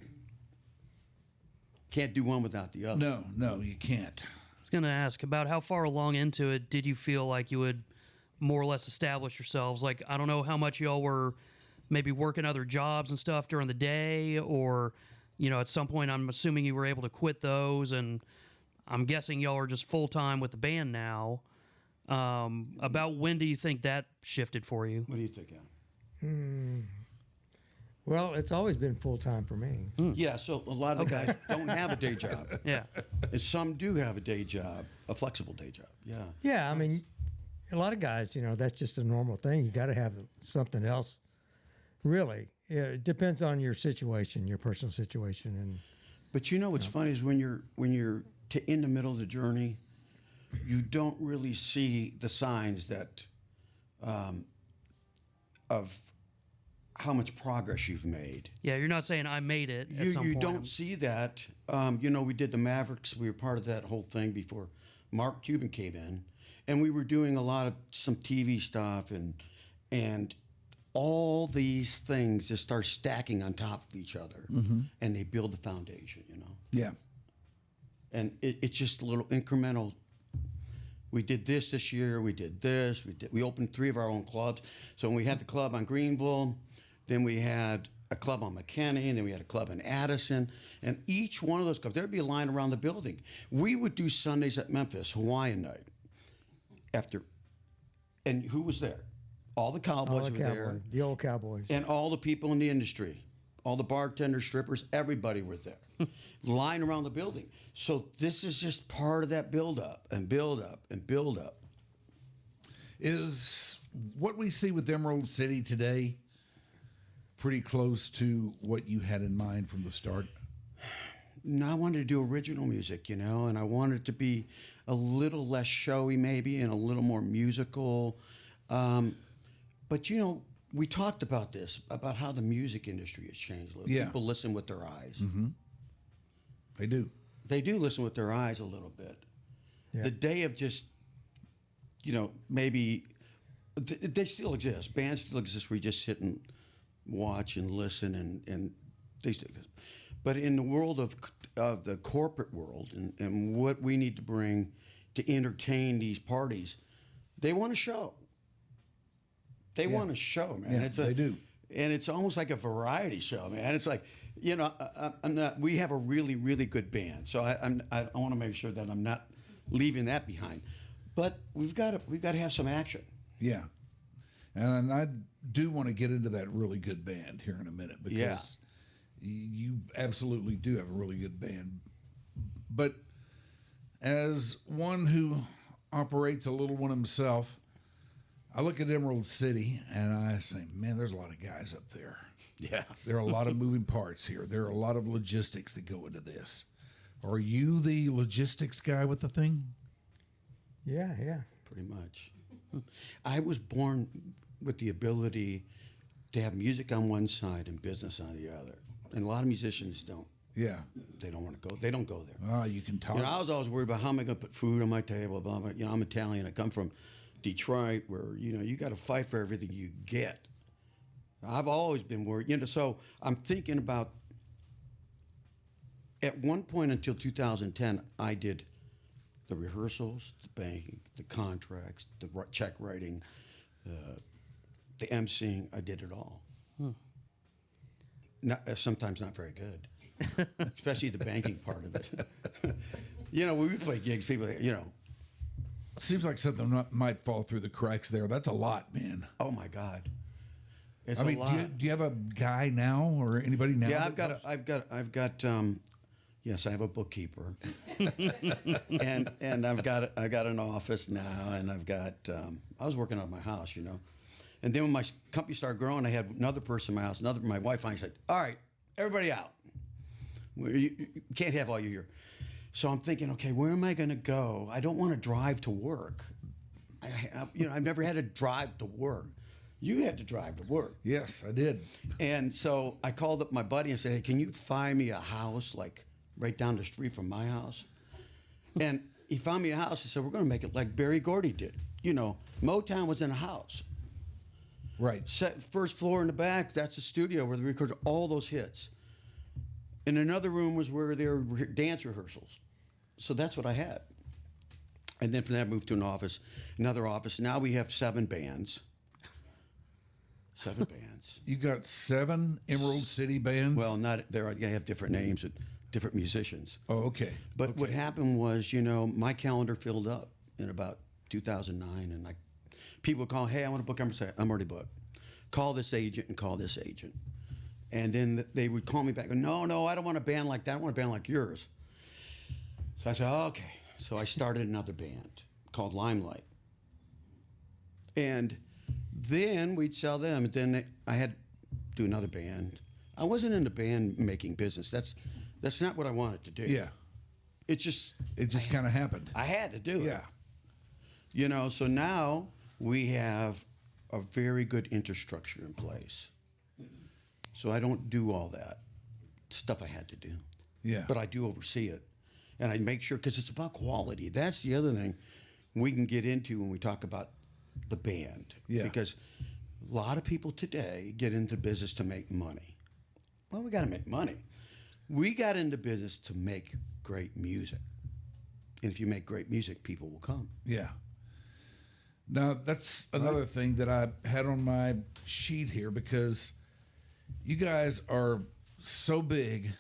Speaker 1: Can't do one without the other.
Speaker 3: No, you can't.
Speaker 6: I was going to ask about how far along into it did you feel like you would more or less establish yourselves? Like, I don't know how much y'all were maybe working other jobs and stuff during the day, or, at some point I'm assuming you were able to quit those, and I'm guessing y'all are just full-time with the band now. About when do you think that shifted for you?
Speaker 1: What do you think, Al?
Speaker 7: Well, it's always been full time for me.
Speaker 1: Yeah, so a lot of the guys don't have a day job.
Speaker 6: Yeah.
Speaker 1: And some do have a day job, a flexible day job. Yeah.
Speaker 7: Yeah, I mean, a lot of guys, that's just a normal thing. You got to have something else. Really, it depends on your situation, your personal situation, and
Speaker 1: But what's funny is when you're in the middle of the journey, you don't really see the signs that of how much progress you've made.
Speaker 6: Yeah, you're not saying I made it at some
Speaker 1: You
Speaker 6: point.
Speaker 1: don't see that. We did the Mavericks. We were part of that whole thing before Mark Cuban came in, and we were doing a lot of some TV stuff, and all these things just start stacking on top of each other, and they build the foundation.
Speaker 3: Yeah.
Speaker 1: And it's just a little incremental. We did this year. We did this. We opened 3 of our own clubs. So when we had the club on Greenville, then we had a club on McKinney, and then we had a club in Addison. And each one of those clubs, there'd be a line around the building. We would do Sundays at Memphis, Hawaiian night. And who was there? All the Cowboys
Speaker 7: all the
Speaker 1: were there.
Speaker 7: the old Cowboys.
Speaker 1: And all the people in the industry, all the bartenders, strippers, everybody was there. Line around the building. So this is just part of that build up and build up and build up.
Speaker 3: Is what we see with Emerald City today pretty close to what you had in mind from the start?
Speaker 1: No, I wanted to do original music, and I wanted it to be a little less showy maybe and a little more musical. But, we talked about this, about how the music industry has changed a little.
Speaker 3: Yeah.
Speaker 1: People listen with their eyes.
Speaker 3: Mm-hmm. They do.
Speaker 1: They do listen with their eyes a little bit.
Speaker 7: Yeah.
Speaker 1: The day of just, maybe, they still exist. Bands still exist where you just sit and watch and listen, and they still exist. But in the world of the corporate world and what we need to bring to entertain these parties, they want a show. They want a show, man.
Speaker 3: Yeah, they do.
Speaker 1: And it's almost like a variety show, man. It's like, I'm not. We have a really, really good band, so I want to make sure that I'm not leaving that behind. But we've got to have some action.
Speaker 3: Yeah. And I do want to get into that really good band here in a minute, because you absolutely do have a really good band. But as one who operates a little one himself, I look at Emerald City and I say, man, there's a lot of guys up there.
Speaker 1: Yeah.
Speaker 3: There are a lot of moving parts here. There are a lot of logistics that go into this. Are you the logistics guy with the thing?
Speaker 7: Yeah, yeah.
Speaker 1: Pretty much. I was born with the ability to have music on one side and business on the other. And a lot of musicians don't.
Speaker 3: Yeah.
Speaker 1: They don't want to go. They don't go there.
Speaker 3: Ah, you can talk.
Speaker 1: You know, I was always worried about how am I going to put food on my table, blah, blah. You know, I'm Italian. I come from Detroit where, you know, you got to fight for everything you get. I've always been worried. You know, so I'm thinking about, at one point until 2010, I did the rehearsals, the banking, the contracts, the check writing, the emceeing. I did it all. Sometimes not very good, especially the banking part of it. You know, when we play gigs, people, you know,
Speaker 3: Seems like something might fall through the cracks there. That's a lot, man.
Speaker 1: oh my God, it's
Speaker 3: I
Speaker 1: a
Speaker 3: mean,
Speaker 1: lot.
Speaker 3: do you have a guy now or anybody now?
Speaker 1: Yeah,
Speaker 3: that
Speaker 1: I've got. Yes, I have a bookkeeper, and I got an office now, and I've got. I was working out of my house, you know, and then when my company started growing, I had another person in my house. My wife finally said, "All right, everybody out. You can't have all you here." So I'm thinking, okay, where am I going to go? I don't want to drive to work. I've never had to drive to work. You had to drive to work.
Speaker 3: Yes, I did.
Speaker 1: And so I called up my buddy and said, hey, can you find me a house like right down the street from my house? And he found me a house. He said, we're going to make it like Berry Gordy did. You know, Motown was in a house.
Speaker 3: Right.
Speaker 1: First floor in the back, that's a studio where they recorded all those hits. And another room was where there were dance rehearsals. So that's what I had. And then from that, I moved to another office. Now we have 7 bands. 7 bands.
Speaker 3: You got 7 Emerald City bands?
Speaker 1: Well, not there. They have different names with different musicians.
Speaker 3: Oh, okay.
Speaker 1: But what happened was, you know, my calendar filled up in about 2009, and people would call, hey, I want to book. I'm already booked. Call this agent and call this agent. And then they would call me back. No, I don't want a band like that. I want a band like yours. So I said, oh, okay. So I started another band called Limelight. And then we'd sell them. And then I had to do another band. I wasn't in the band making business. That's not what I wanted to do.
Speaker 3: Yeah.
Speaker 1: It just
Speaker 3: kind of happened.
Speaker 1: I had to do it.
Speaker 3: Yeah.
Speaker 1: You know, so now we have a very good infrastructure in place. So I don't do all that stuff I had to do.
Speaker 3: Yeah.
Speaker 1: But I do oversee it. And I make sure, because it's about quality. That's the other thing we can get into when we talk about the band.
Speaker 3: Yeah.
Speaker 1: Because a lot of people today get into business to make money. Well, we got to make money. We got into business to make great music. And if you make great music, people will come.
Speaker 3: Yeah. Now, that's another thing that I had on my sheet here, because you guys are so big,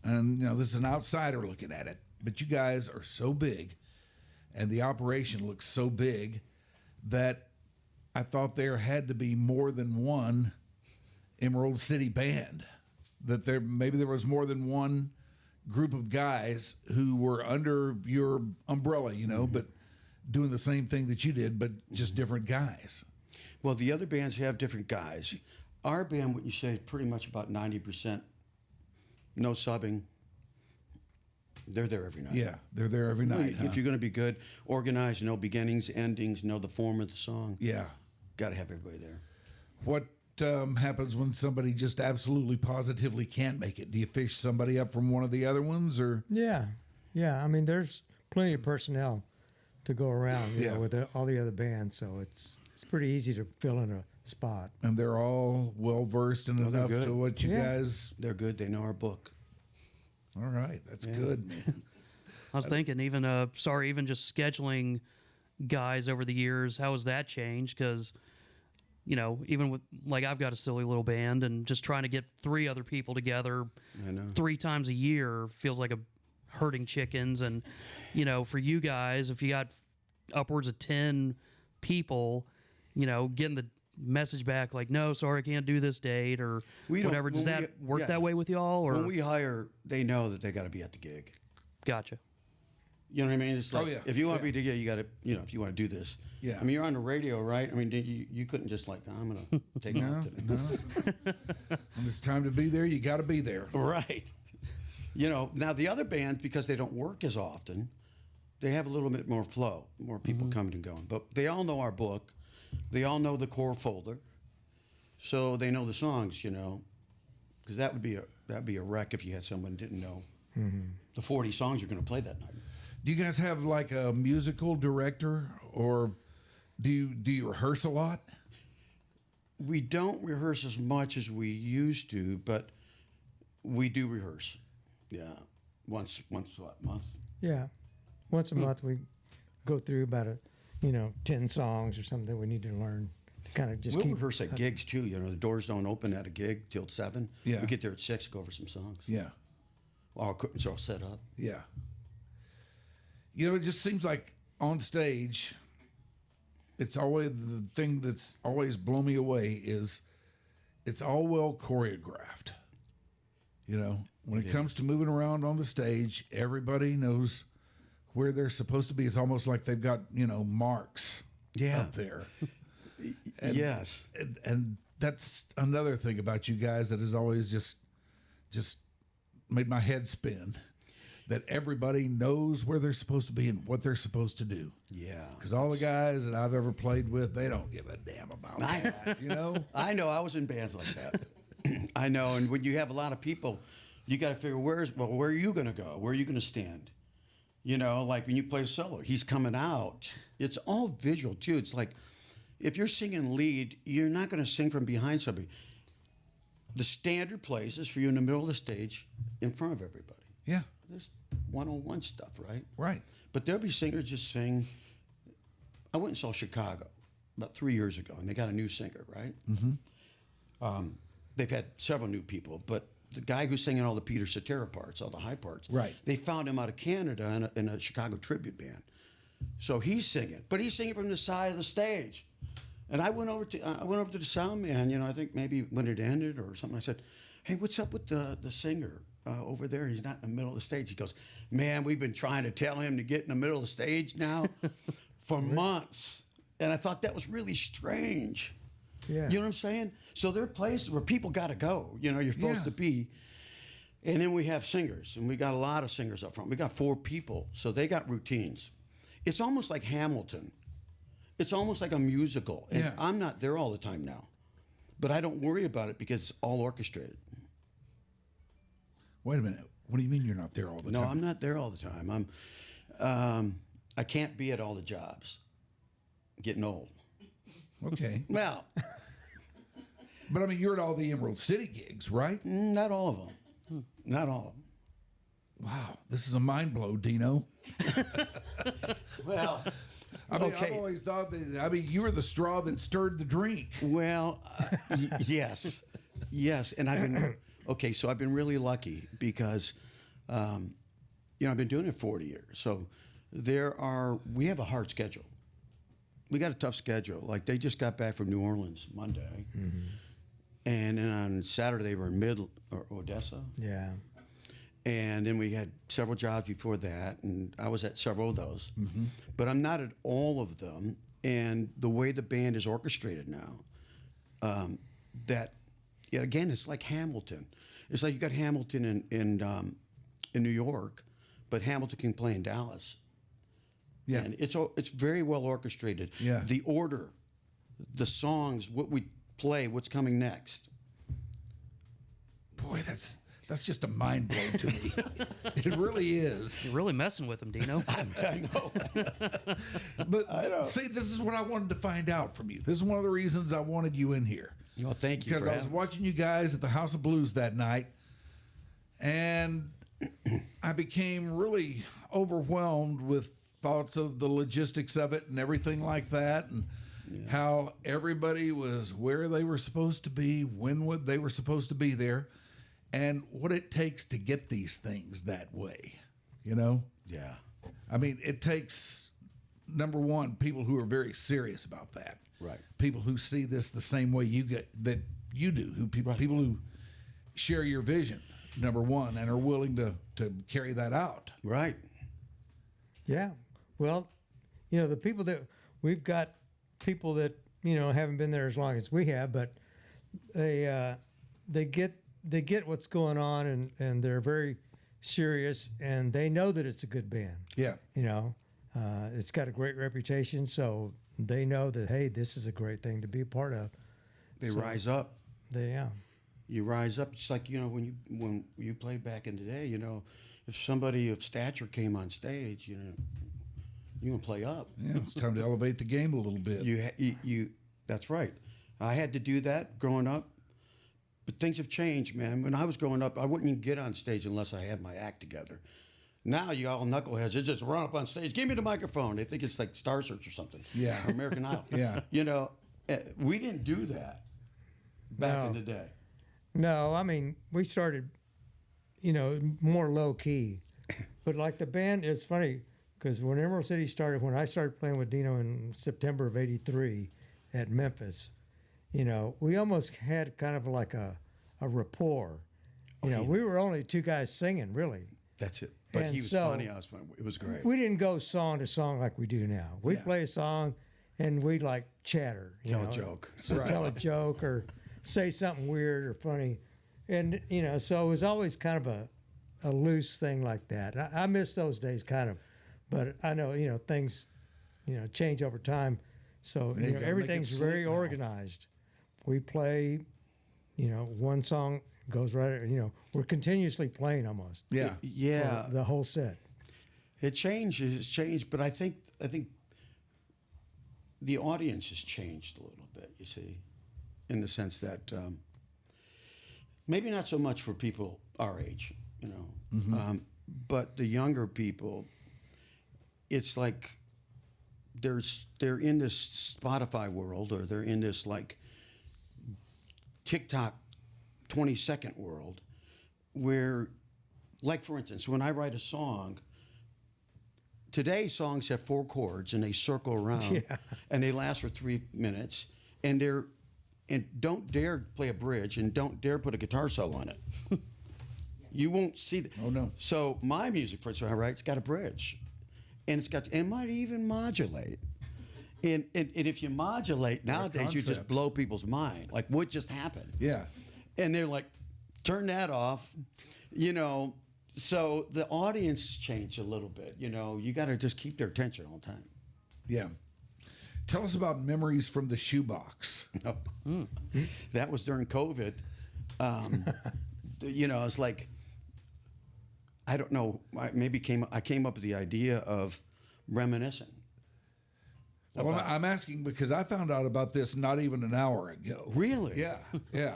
Speaker 3: and, you know, this is an outsider looking at it, but you guys are so big, and the operation looks so big that I thought there had to be more than one Emerald City band, that maybe there was more than one group of guys who were under your umbrella, you know, but doing the same thing that you did, but just different guys.
Speaker 1: Well, the other bands have different guys. Our band, what you say, is pretty much about 90%. No subbing. They're there every night.
Speaker 3: Yeah, they're there every night.
Speaker 1: If you're going to be good, organized, know beginnings, endings, know the form of the song.
Speaker 3: Yeah.
Speaker 1: Got to have everybody there.
Speaker 3: What happens when somebody just absolutely positively can't make it? Do you fish somebody up from one of the other ones, or?
Speaker 7: Yeah. I mean, there's plenty of personnel to go around, you know, with all the other bands, so it's pretty easy to fill in a spot.
Speaker 3: And they're all well versed in enough
Speaker 1: good.
Speaker 3: to what you guys.
Speaker 1: They're good. They know our book.
Speaker 3: All right, that's good, man.
Speaker 6: I was thinking, even just scheduling guys over the years, how has that changed? Because, you know, even with, like, I've got a silly little band, and just trying to get 3 other people together 3 times a year feels like a herding chickens. And, you know, for you guys, if you got upwards of 10 people, you know, getting the message back like, no, sorry, I can't do this date or whatever. Does that work that way with y'all? Or
Speaker 1: when we hire, they know that they got to be at the gig.
Speaker 6: Gotcha.
Speaker 1: You know what I mean? It's like, if you want to
Speaker 3: Yeah.
Speaker 1: be together, you got to, you know, if you want to do this.
Speaker 3: Yeah.
Speaker 1: I mean, you're on the radio, right? I mean, you couldn't just like, I'm going to take off today.
Speaker 3: When it's time to be there, you got to be there.
Speaker 1: Right. You know, now the other bands, because they don't work as often, they have a little bit more flow, more people coming and going. But they all know our book. They all know the core folder. So they know the songs, you know. Because that'd be a wreck if you had someone who didn't know the 40 songs you're going to play that night.
Speaker 3: Do you guys have like a musical director, or do you rehearse a lot?
Speaker 1: We don't rehearse as much as we used to, but we do rehearse. Yeah, once what, month?
Speaker 7: Yeah. Once a month we go through about 10 songs or something that we need to learn to kind of just
Speaker 1: We'll
Speaker 7: keep.
Speaker 1: rehearse at gigs too. You know, the doors don't open at a gig till 7.
Speaker 3: Yeah.
Speaker 1: We get there at 6, go over some songs.
Speaker 3: Yeah,
Speaker 1: Our equipment's all set up.
Speaker 3: yeah. You know, it just seems like on stage, it's always the thing that's always blown me away is it's all well choreographed. You know, when it comes to moving around on the stage, everybody knows where they're supposed to be. It's almost like they've got, marks up there.
Speaker 1: Yes.
Speaker 3: And that's another thing about you guys that has always just made my head spin. That everybody knows where they're supposed to be and what they're supposed to do.
Speaker 1: Yeah.
Speaker 3: Because all the guys that I've ever played with, they don't give a damn about that, you know?
Speaker 1: I know. I was in bands like that. I know. And when you have a lot of people, you got to figure where are you going to go? Where are you going to stand? You know, like when you play a solo, he's coming out. It's all visual too. It's like if you're singing lead, you're not going to sing from behind somebody. The standard place is for you in the middle of the stage in front of everybody.
Speaker 3: Yeah.
Speaker 1: There's one-on-one stuff, right?
Speaker 3: Right.
Speaker 1: But there'll be singers just sing. I went and saw Chicago about 3 years ago, and they got a new singer, right? Mm-hmm. They've had several new people, but the guy who's singing all the Peter Cetera parts, all the high parts,
Speaker 3: right?
Speaker 1: They found him out of Canada in a Chicago tribute band. So he's singing, but he's singing from the side of the stage. And I went over to the sound man. You know, I think maybe when it ended or something. I said, "Hey, what's up with the singer over there? He's not in the middle of the stage." He goes, "Man, we've been trying to tell him to get in the middle of the stage now for months." And I thought that was really strange.
Speaker 7: Yeah.
Speaker 1: You know what I'm saying? So there are places where people got to go. You know, you're supposed to be. And then we have singers, and we got a lot of singers up front. We got 4 people, so they got routines. It's almost like Hamilton. It's almost like a musical. And I'm not there all the time now. But I don't worry about it because it's all orchestrated.
Speaker 3: Wait a minute. What do you mean you're not there all the time?
Speaker 1: No, I'm not there all the time. I can't be at all the jobs. I'm getting old.
Speaker 3: Okay.
Speaker 1: Well,
Speaker 3: But I mean, you're at all the Emerald City gigs, right?
Speaker 1: not all of them. Not all of them.
Speaker 3: Wow. This is a mind blow, Deno.
Speaker 1: Well,
Speaker 3: I mean,
Speaker 1: okay.
Speaker 3: I've always thought that, you were the straw that stirred the drink.
Speaker 1: Well, yes. Yes. And I've been, so I've been really lucky because, I've been doing it 40 years. So we have a hard schedule. We got a tough schedule. Like they just got back from New Orleans Monday. Mm-hmm. And then on Saturday they were in Odessa.
Speaker 7: Yeah.
Speaker 1: And then we had several jobs before that, and I was at several of those. Mm-hmm. But I'm not at all of them. And the way the band is orchestrated now, again, it's like Hamilton. It's like you got Hamilton in New York, but Hamilton can play in Dallas.
Speaker 3: Yeah.
Speaker 1: And it's very well orchestrated.
Speaker 3: Yeah.
Speaker 1: The order, the songs, what we play, what's coming next.
Speaker 3: Boy, that's just a mind blow to me. It really is.
Speaker 6: You're really messing with them, Deno.
Speaker 1: I know.
Speaker 3: But see, this is what I wanted to find out from you. This is one of the reasons I wanted you in here.
Speaker 1: Well, thank you.
Speaker 3: Because I was watching you guys at the House of Blues that night, and I became really overwhelmed with thoughts of the logistics of it and everything like that, and how everybody was where they were supposed to be, when they were supposed to be there, and what it takes to get these things that way, you know?
Speaker 1: Yeah.
Speaker 3: I mean, it takes, number one, people who are very serious about that.
Speaker 1: Right.
Speaker 3: People who see this the same way you do, people who share your vision, number one, and are willing to carry that out.
Speaker 1: Right.
Speaker 7: Yeah. Well, the people that we've got, people that haven't been there as long as we have, but they get what's going on, and they're very serious, and they know that it's a good band.
Speaker 3: Yeah.
Speaker 7: You know, it's got a great reputation, so they know that, hey, this is a great thing to be a part of.
Speaker 1: They rise up.
Speaker 7: Yeah.
Speaker 1: You rise up. It's like, you know, when you played back in the day, you know, if somebody of stature came on stage, you know, you gonna play up.
Speaker 3: Yeah, it's time to elevate the game a little bit.
Speaker 1: You that's right. I had to do that growing up, but things have changed, man. When I was growing up, I wouldn't even get on stage unless I had my act together. Now you all knuckleheads, they just run up on stage, give me the microphone. They think it's like Star Search or something.
Speaker 3: Yeah.
Speaker 1: Or American Idol.
Speaker 3: Yeah.
Speaker 1: You know, we didn't do that back in the day.
Speaker 7: No, I mean, we started, you know, more low key. But like the band, it's funny because when Emerald City started, when I started playing with Deno in September of '83 at Memphis, you know, we almost had kind of like a rapport. You know, we were only two guys singing, really.
Speaker 1: That's it. But
Speaker 7: And
Speaker 1: he was
Speaker 7: so,
Speaker 1: funny. I was funny. It was great.
Speaker 7: We didn't go song to song like we do now. We play a song and we like chatter.
Speaker 1: Tell a joke.
Speaker 7: So tell a joke or say something weird or funny. And, you know, so it was always kind of a loose thing like that. I miss those days kind of, but I know, you know, things, you know, change over time. So,
Speaker 3: Yeah,
Speaker 7: you
Speaker 3: you
Speaker 7: know,
Speaker 3: gotta make it
Speaker 7: everything's
Speaker 3: slick
Speaker 7: very
Speaker 3: now.
Speaker 7: organized. We play, you know, one song goes right, you know, we're continuously playing almost.
Speaker 3: Yeah.
Speaker 1: Yeah.
Speaker 7: For the whole set.
Speaker 1: It changes. It's changed, but I think the audience has changed a little bit. You see, in the sense that maybe not so much for people our age, you know, but the younger people, it's like they're in this Spotify world, or they're in this like TikTok 20-second world, where, like for instance, when I write a song. Today, songs have 4 chords and they circle around, and they last for 3 minutes, and don't dare play a bridge, and don't dare put a guitar solo on it. You won't see that.
Speaker 3: Oh, no.
Speaker 1: So my music, for instance, I write, it's got a bridge, and it might even modulate. And if you modulate nowadays, you just
Speaker 3: concept.
Speaker 1: blow people's mind. Like, what just happened?
Speaker 3: Yeah.
Speaker 1: And they're like, turn that off, you know. So the audience changed a little bit. You know, you got to just keep their attention all the time.
Speaker 3: Yeah. Tell us about memories from the shoebox.
Speaker 1: That was during COVID. You know, it's like, I don't know. I came up with the idea of reminiscing.
Speaker 3: Well, I'm asking because I found out about this not even an hour ago.
Speaker 1: Really?
Speaker 3: Yeah. Yeah.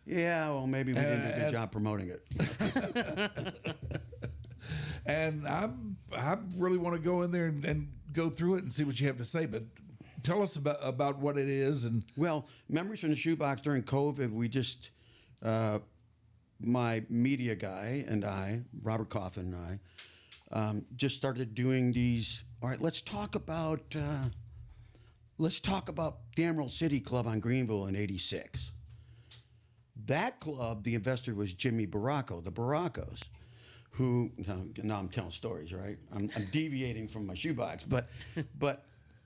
Speaker 1: Yeah. Well, maybe we didn't do a good job promoting it.
Speaker 3: And I really want to go in there and go through it and see what you have to say. But tell us about what it is. And
Speaker 1: Well, Memories from the Shoebox during COVID, we just, my media guy and I, Robert Coffin and I, just started doing these. All right, let's talk about the Emerald City Club on Greenville in '86. That club, the investor was Jimmy Baracco, the Baraccos, who, now I'm telling stories, right? I'm deviating from my shoebox, but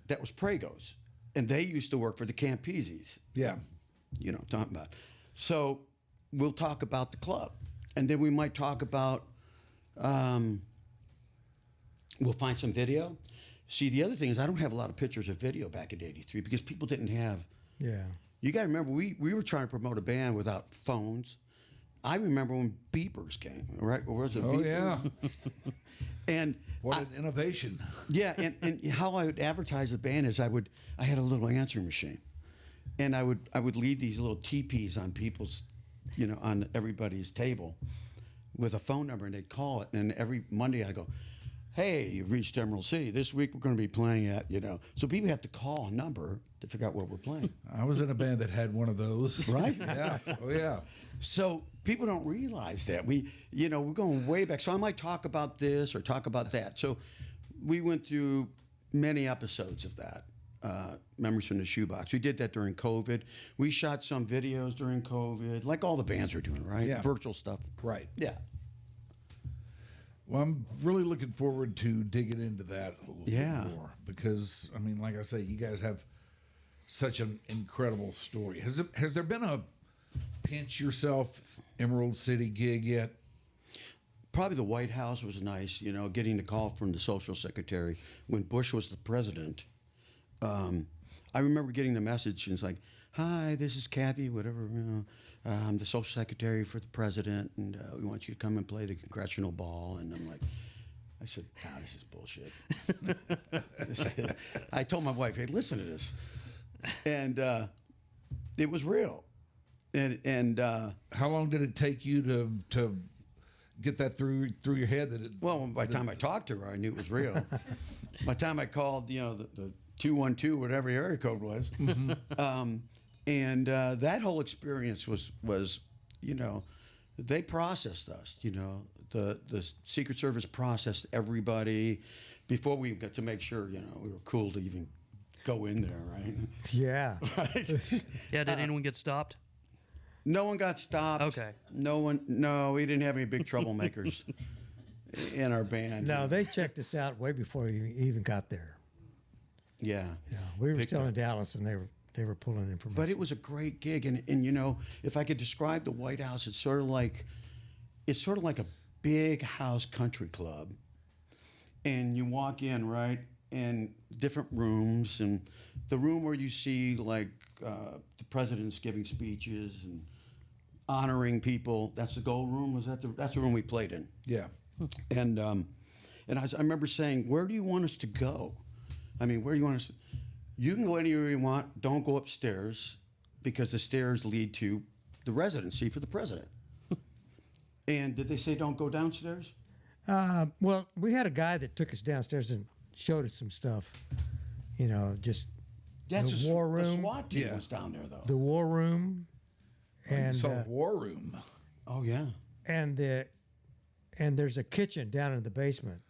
Speaker 1: that was Prago's. And they used to work for the Campeses.
Speaker 3: yeah.
Speaker 1: You know, talking about. So we'll talk about the club. And then we might talk about, we'll find some video. See, the other thing is I don't have a lot of pictures of video back in '83 because people didn't have.
Speaker 7: Yeah.
Speaker 1: You got to remember, we were trying to promote a band without phones. I remember when beepers came, right? Or was it
Speaker 3: Oh,
Speaker 1: beepers?
Speaker 3: yeah.
Speaker 1: And
Speaker 3: What an innovation.
Speaker 1: yeah, and how I would advertise the band is I had a little answering machine, and I would leave these little teepees on people's, you know, on everybody's table, with a phone number, and they'd call it, and every Monday I'd go, hey, you've reached Emerald City. This week we're going to be playing at, you know, so people have to call a number to figure out where we're playing.
Speaker 3: I was in a band that had one of those.
Speaker 1: Right?
Speaker 3: Yeah. Oh, yeah.
Speaker 1: So people don't realize that. We're going way back. So I might talk about this or talk about that. So we went through many episodes of that, Memories from the Shoebox. We did that during COVID. We shot some videos during COVID, like all the bands are doing, right?
Speaker 3: Yeah.
Speaker 1: Virtual stuff.
Speaker 3: Right.
Speaker 1: Yeah.
Speaker 3: Well, I'm really looking forward to digging into that a little
Speaker 1: Yeah.
Speaker 3: bit more because, I mean, like I say, you guys have such an incredible story. Has there been a pinch yourself Emerald City gig yet?
Speaker 1: probably the White House was nice, you know, getting the call from the social secretary when Bush was the president. I remember getting the message, and it's like, "Hi, this is Kathy, whatever, you know, I'm the social secretary for the president, and we want you to come and play the congressional ball." And I'm like, I said, this is bullshit. I told my wife, "Hey, listen to this," and it was real. And
Speaker 3: How long did it take you to get that through your head?
Speaker 1: Well, by the time I talked to her, I knew it was real. By the time I called, you know, the 212, whatever the area code was, and that whole experience was, you know, they processed us. You know, the Secret Service processed everybody before we got to make sure, you know, we were cool to even go in there, right?
Speaker 7: Yeah.
Speaker 1: Right.
Speaker 6: Yeah, did anyone get stopped?
Speaker 1: No one got stopped.
Speaker 6: Okay.
Speaker 1: No, we didn't have any big troublemakers in our band.
Speaker 7: No, they checked us out way before you even got there.
Speaker 1: Yeah.
Speaker 7: Yeah, we were
Speaker 1: Picked
Speaker 7: still
Speaker 1: up.
Speaker 7: in Dallas, and they were pulling information.
Speaker 1: But it was a great gig, and you know, if I could describe the White House, it's sort of like a big house country club, and you walk in, right, and different rooms, and the room where you see like the president's giving speeches and honoring people. That's the gold room. That's the room we played in.
Speaker 3: Yeah.
Speaker 1: And I remember saying, "Where do you want us to go? I mean, where do you want us? You can go anywhere you want. Don't go upstairs, because the stairs lead to the residency for the president." And did they say don't go downstairs?
Speaker 7: Well, we had a guy that took us downstairs and showed us some stuff. You know, just
Speaker 1: That's
Speaker 7: the war
Speaker 1: The
Speaker 7: room,
Speaker 1: SWAT team
Speaker 3: Yeah.
Speaker 1: was down there, though.
Speaker 7: the war room, and
Speaker 3: So war room.
Speaker 1: Oh yeah.
Speaker 7: and there's a kitchen down in the basement,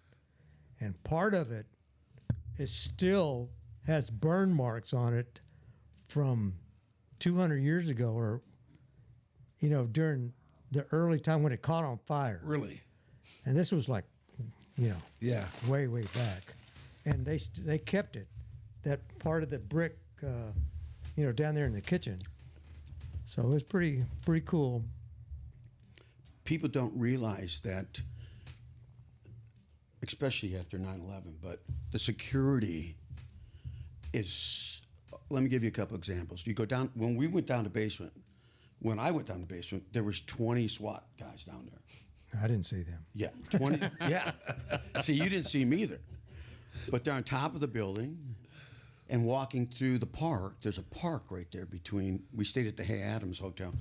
Speaker 7: and part of it is still has burn marks on it from 200 years ago, or you know, during the early time when it caught on fire.
Speaker 3: Really?
Speaker 7: And this was like, you know,
Speaker 3: Yeah.
Speaker 7: way back, and they kept it, that part of the brick, you know, down there in the kitchen. So it was pretty cool.
Speaker 1: People don't realize that, especially after 9/11, but the security is. Let me give you a couple examples. You go down when we went down the basement. When I went down the basement, there was 20 SWAT guys down there.
Speaker 7: I didn't see them.
Speaker 1: Yeah, 20. Yeah. See, you didn't see them either. But they're on top of the building and walking through the park. There's a park right there between. We stayed at the Hay Adams Hotel.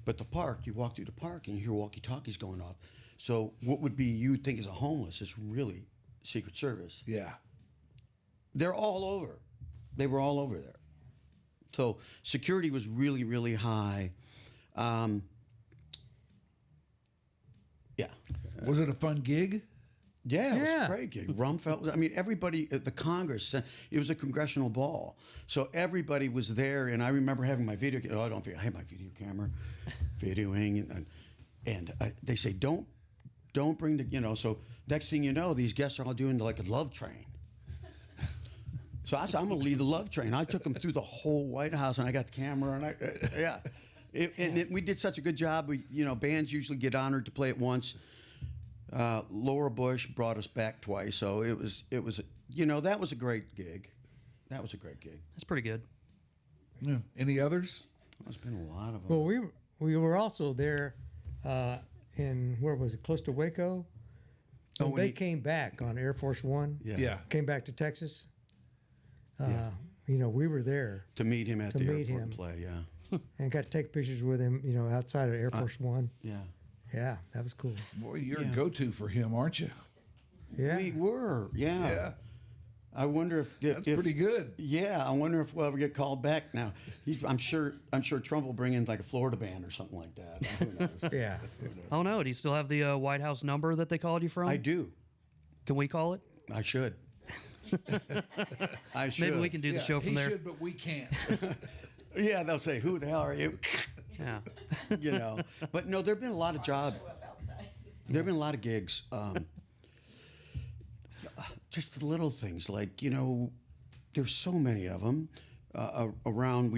Speaker 1: But the park, you walk through the park and you hear walkie-talkies going off. So what would be you'd think is a homeless is really Secret Service.
Speaker 3: Yeah.
Speaker 1: They're all over. They were all over there. So security was really, really high. Yeah.
Speaker 3: Was it a fun gig?
Speaker 1: Yeah, it was
Speaker 7: Yeah.
Speaker 1: a great gig. Rumfeld, I mean, everybody at the Congress, it was a congressional ball. So everybody was there, and I remember having my video, I had my video camera, videoing, and they say, don't bring the, you know, so next thing you know, these guests are all doing like a love train. So I said, I'm going to lead the love train. I took them through the whole White House, and I got the camera, and we did such a good job. Bands usually get honored to play it once. Laura Bush brought us back twice, so it was that was a great gig. That was a great gig.
Speaker 6: That's pretty good.
Speaker 3: Yeah. Any others?
Speaker 1: There's been a lot of them.
Speaker 7: Well, we were also there in, where was it, close to Waco?
Speaker 1: Oh,
Speaker 7: When
Speaker 1: when
Speaker 7: they
Speaker 1: he-
Speaker 7: came back on Air Force One.
Speaker 1: Yeah.
Speaker 3: Yeah.
Speaker 7: Came back to Texas.
Speaker 1: Yeah.
Speaker 7: You know, we were there
Speaker 1: To meet him at
Speaker 7: To
Speaker 1: the
Speaker 7: meet
Speaker 1: airport
Speaker 7: him.
Speaker 1: and play, yeah.
Speaker 7: and got to take pictures with him, you know, outside of Air Force One.
Speaker 1: Yeah.
Speaker 7: Yeah, that was cool.
Speaker 3: Boy, you're
Speaker 1: Yeah.
Speaker 3: a go-to for him, aren't you?
Speaker 7: Yeah.
Speaker 1: We were, yeah.
Speaker 3: Yeah.
Speaker 1: I wonder if
Speaker 3: That's pretty good.
Speaker 1: Yeah, I wonder if we'll ever get called back now. I'm sure Trump will bring in like a Florida band or something like that. Who knows?
Speaker 7: Yeah.
Speaker 6: Oh no, do you still have the White House number that they called you from?
Speaker 1: I do.
Speaker 6: Can we call it?
Speaker 1: I should. I should.
Speaker 6: Maybe we can do the show from
Speaker 3: he
Speaker 6: there.
Speaker 3: should, but we can't.
Speaker 1: Yeah, they'll say, "Who the hell are you?"
Speaker 6: Yeah.
Speaker 1: But no, there've been a lot of jobs. There've been a lot of gigs. Just the little things, like there's so many of them around.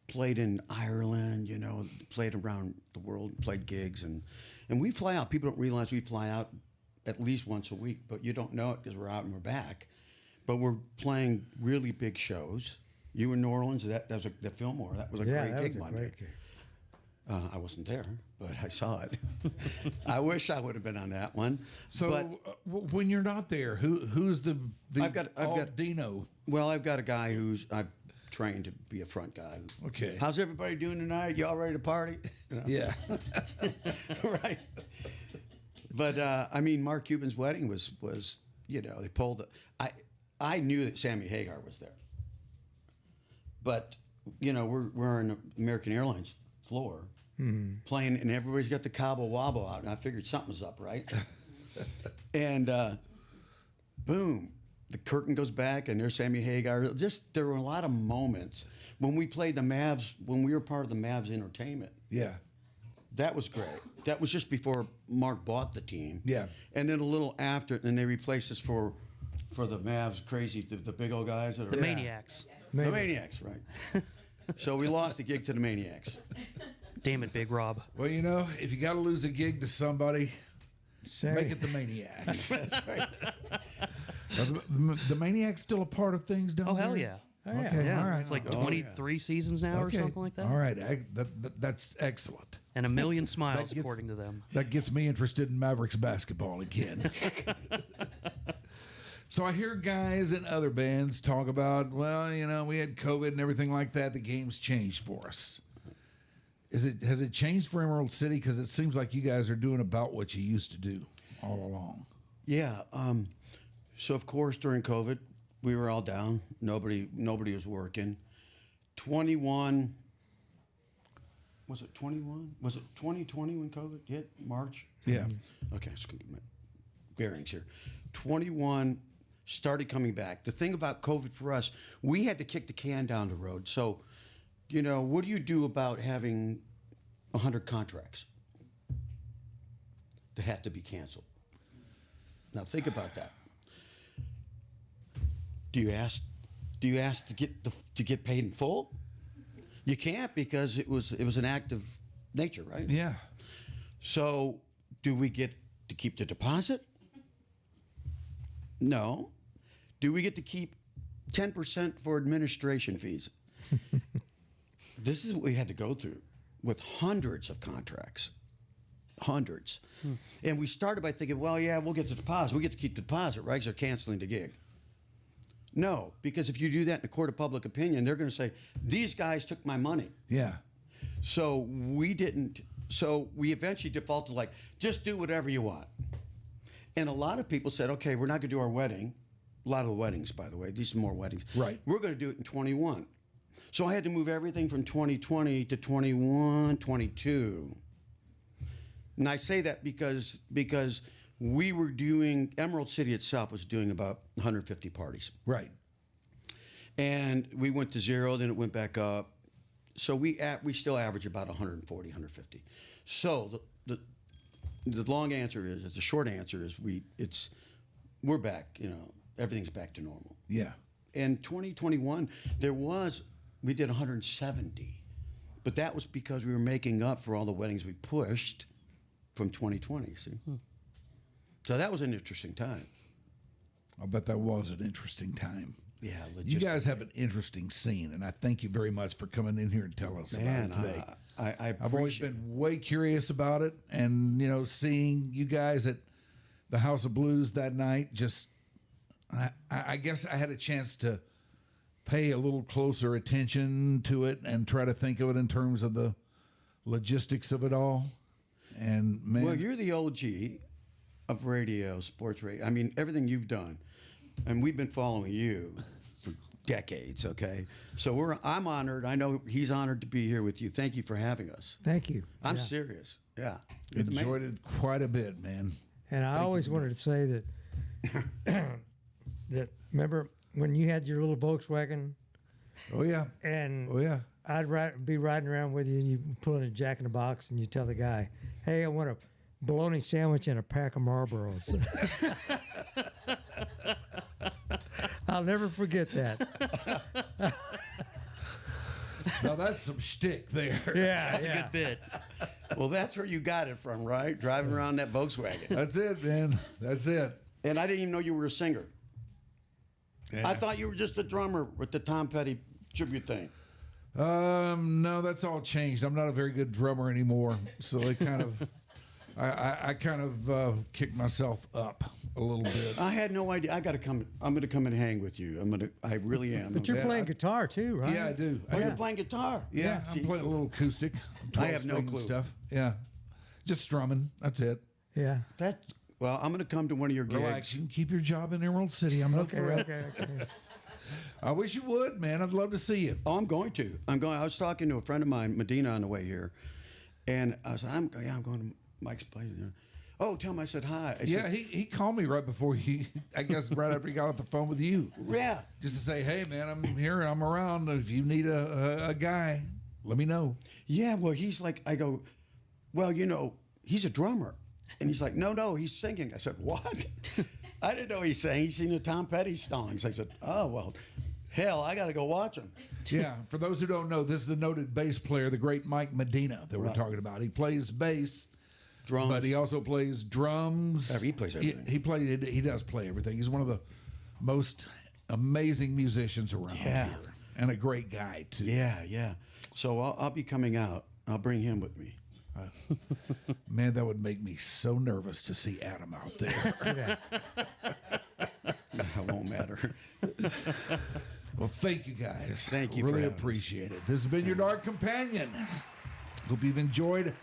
Speaker 1: played in Ireland, you know, played around the world, played gigs, and we fly out. People don't realize we fly out at least once a week, but you don't know it because we're out and we're back. But we're playing really big shows. You in New Orleans, that was the Fillmore. That was a great
Speaker 7: that
Speaker 1: gig
Speaker 7: was a
Speaker 1: one
Speaker 7: great
Speaker 1: day.
Speaker 7: gig.
Speaker 1: I wasn't there, but I saw it. I wish I would have been on that one.
Speaker 3: So
Speaker 1: but,
Speaker 3: when you're not there, who's the
Speaker 1: I've got
Speaker 3: Deno?
Speaker 1: well, I've got a guy who's I've trained to be a front guy.
Speaker 3: Okay.
Speaker 1: How's everybody doing tonight? Y'all ready to party? You know?
Speaker 3: Yeah.
Speaker 1: Right. But I mean, Mark Cuban's wedding was you know, they pulled. I knew that Sammy Hagar was there, but you know, we're on American Airlines floor playing, and everybody's got the Cabo Wabo out, and I figured something was up, right? And boom, the curtain goes back, and there's Sammy Hagar. Just there were a lot of moments when we played the Mavs, when we were part of the Mavs entertainment.
Speaker 3: Yeah.
Speaker 1: That was great. That was just before Mark bought the team.
Speaker 3: Yeah.
Speaker 1: And then a little after, and they replaced us for the Mavs, crazy, the big old guys that are
Speaker 6: The Maniacs.
Speaker 1: The Maniacs, right? So we lost the gig to the Maniacs.
Speaker 6: Damn it, Big Rob.
Speaker 3: Well, you know, if you got to lose a gig to somebody,
Speaker 7: Say,
Speaker 3: make it the Maniacs.
Speaker 1: That's right.
Speaker 3: Are the Maniacs still a part of things down
Speaker 6: Oh,
Speaker 3: there?
Speaker 6: hell yeah.
Speaker 3: Okay,
Speaker 6: Yeah,
Speaker 3: all right.
Speaker 6: it's like
Speaker 1: Oh,
Speaker 6: 23 seasons now or
Speaker 3: Okay.
Speaker 6: something like that.
Speaker 3: All right, that's excellent.
Speaker 6: And a million smiles,
Speaker 3: gets-
Speaker 6: according to them.
Speaker 3: That gets me interested in Mavericks basketball again. So I hear guys in other bands talk about, well, you know, we had COVID and everything like that. The game's changed for us. Has it changed for Emerald City? Because it seems like you guys are doing about what you used to do all along.
Speaker 1: Yeah. So of course during COVID, we were all down. Nobody was working. 21. Was it 21? Was it 2020 when COVID hit? March?
Speaker 3: Yeah.
Speaker 1: Okay, let's get my bearings here. 21 started coming back. The thing about COVID for us, we had to kick the can down the road. So, you know, what do you do about having 100 contracts that have to be canceled? Now think about that. Do you ask to get paid in full? You can't, because it was an act of nature, right?
Speaker 3: Yeah.
Speaker 1: So, do we get to keep the deposit? No. Do we get to keep 10% for administration fees? This is what we had to go through with hundreds of contracts. Hundreds. And we started by thinking, well, yeah, we'll get the deposit. We get to keep the deposit, right? So they're canceling the gig. No, because if you do that in a court of public opinion, they're going to say, these guys took my money.
Speaker 3: Yeah.
Speaker 1: So we didn't. So we eventually defaulted, like, just do whatever you want. And a lot of people said, okay, we're not going to do our wedding. A lot of the weddings, by the way. These are more weddings.
Speaker 3: Right.
Speaker 1: We're going to do it in 21. So I had to move everything from 2020 to 21, 22. And I say that because we were doing, Emerald City itself was doing about 150 parties.
Speaker 3: Right.
Speaker 1: And we went to 0, then it went back up. So we still average about 140, 150. So the long answer is, the short answer is we're back, you know, everything's back to normal.
Speaker 3: Yeah.
Speaker 1: In 2021, we did 170. But that was because we were making up for all the weddings we pushed from 2020, see? So that was an interesting time.
Speaker 3: I bet that was an interesting time.
Speaker 1: Yeah,
Speaker 3: You guys have an interesting scene, and I thank you very much for coming in here and telling us about it today.
Speaker 1: I've
Speaker 3: always been way curious about it, and, you know, seeing you guys at the House of Blues that night, just, I guess I had a chance to pay a little closer attention to it and try to think of it in terms of the logistics of it all. And, man.
Speaker 1: Well, you're the OG of radio, sports radio. I mean, everything you've done. And we've been following you for decades, okay? So I'm honored. I know he's honored to be here with you. Thank you for having us.
Speaker 7: Thank you.
Speaker 1: I'm
Speaker 7: Yeah.
Speaker 1: serious. Yeah. You're the man.
Speaker 3: enjoyed it quite a bit, man.
Speaker 7: And I always wanted to say that remember when you had your little Volkswagen
Speaker 3: Oh, yeah.
Speaker 7: and
Speaker 3: Oh, yeah.
Speaker 7: I'd be riding around with you and you pull in a Jack in the Box and you tell the guy, hey, I want a bologna sandwich and a pack of Marlboros. I'll never forget that.
Speaker 3: Now that's some shtick there.
Speaker 7: Yeah,
Speaker 6: That's a good bit.
Speaker 1: Well, that's where you got it from, right? Driving around that Volkswagen.
Speaker 3: That's it, man. That's it.
Speaker 1: And I didn't even know you were a singer. I thought you were just a drummer with the Tom Petty tribute thing.
Speaker 3: No, that's all changed. I'm not a very good drummer anymore, so they kind of, I kind of kicked myself up a little bit.
Speaker 1: I had no idea. I got to come. I'm going to come and hang with you. I really am.
Speaker 7: But you're
Speaker 3: Yeah,
Speaker 7: playing guitar too, right?
Speaker 3: Yeah, I do.
Speaker 1: Oh, you're playing guitar.
Speaker 3: Yeah, I'm playing a little acoustic.
Speaker 1: I have no
Speaker 3: 12-string
Speaker 1: clue.
Speaker 3: Stuff. Yeah, just strumming. That's it.
Speaker 7: Yeah.
Speaker 1: Well, I'm going to come to one of your gigs.
Speaker 3: Relax. You can keep your job in Emerald City. I'm not
Speaker 7: Okay,
Speaker 3: for it.
Speaker 7: okay.
Speaker 3: I wish you would, man. I'd love to see you.
Speaker 1: Oh, I'm going to. I was talking to a friend of mine, Medina, on the way here, and I said, I'm going to Mike's place. Oh, tell him I said hi. I
Speaker 3: Yeah,
Speaker 1: said,
Speaker 3: he called me right before I guess right after he got off the phone with you.
Speaker 1: Yeah.
Speaker 3: Just to say, hey, man, I'm here. I'm around. If you need a guy, let me know.
Speaker 1: Yeah, well, he's like, I go, well, he's a drummer. And he's like, no, he's singing. I said, what? I didn't know he sang. He's singing the Tom Petty songs. I said, oh, well, hell, I got to go watch him.
Speaker 3: Yeah, for those who don't know, this is the noted bass player, the great Mike Medina that we're talking about. He plays bass,
Speaker 1: Drums.
Speaker 3: but he also plays drums.
Speaker 1: He plays everything.
Speaker 3: He does play everything. He's one of the most amazing musicians around
Speaker 1: Yeah.
Speaker 3: here, and a great guy too.
Speaker 1: Yeah. So I'll be coming out. I'll bring him with me.
Speaker 3: Man, that would make me so nervous to see Adam out there.
Speaker 1: It won't matter.
Speaker 3: Well, thank you guys.
Speaker 1: Thank you for
Speaker 3: Really
Speaker 1: having us.
Speaker 3: appreciate it. This has been your Dark Companion. Hope you've enjoyed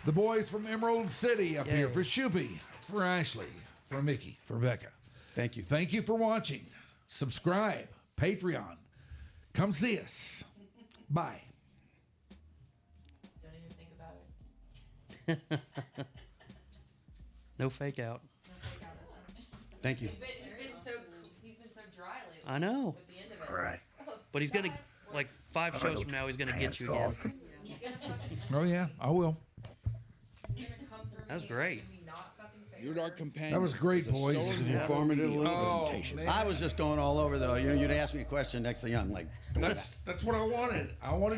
Speaker 3: the boys from Emerald City up here.
Speaker 6: Yay.
Speaker 3: For Shoopy, for Ashley, for Mickey, for Becca.
Speaker 1: Thank you.
Speaker 3: Thank you for watching. Subscribe. Patreon. Come see us. Bye.
Speaker 8: Don't even think about it.
Speaker 6: No fake out.
Speaker 8: No fake out this one.
Speaker 1: Thank you.
Speaker 8: He's been so dry lately.
Speaker 6: I know.
Speaker 8: With the end of it.
Speaker 3: Right.
Speaker 6: But he's going to, like 5 shows from now, he's going to get you again.
Speaker 8: He's gonna fucking
Speaker 3: Oh, yeah, I will.
Speaker 8: come through.
Speaker 6: That was great.
Speaker 8: Not fucking fake.
Speaker 9: Your Dark Companion.
Speaker 3: That was great,
Speaker 9: is a
Speaker 3: boys.
Speaker 9: story
Speaker 1: Informative.
Speaker 3: Oh, man.
Speaker 1: I was just going all over, though. You'd ask me a question, next thing I'm like,
Speaker 3: That's what I wanted. I wanted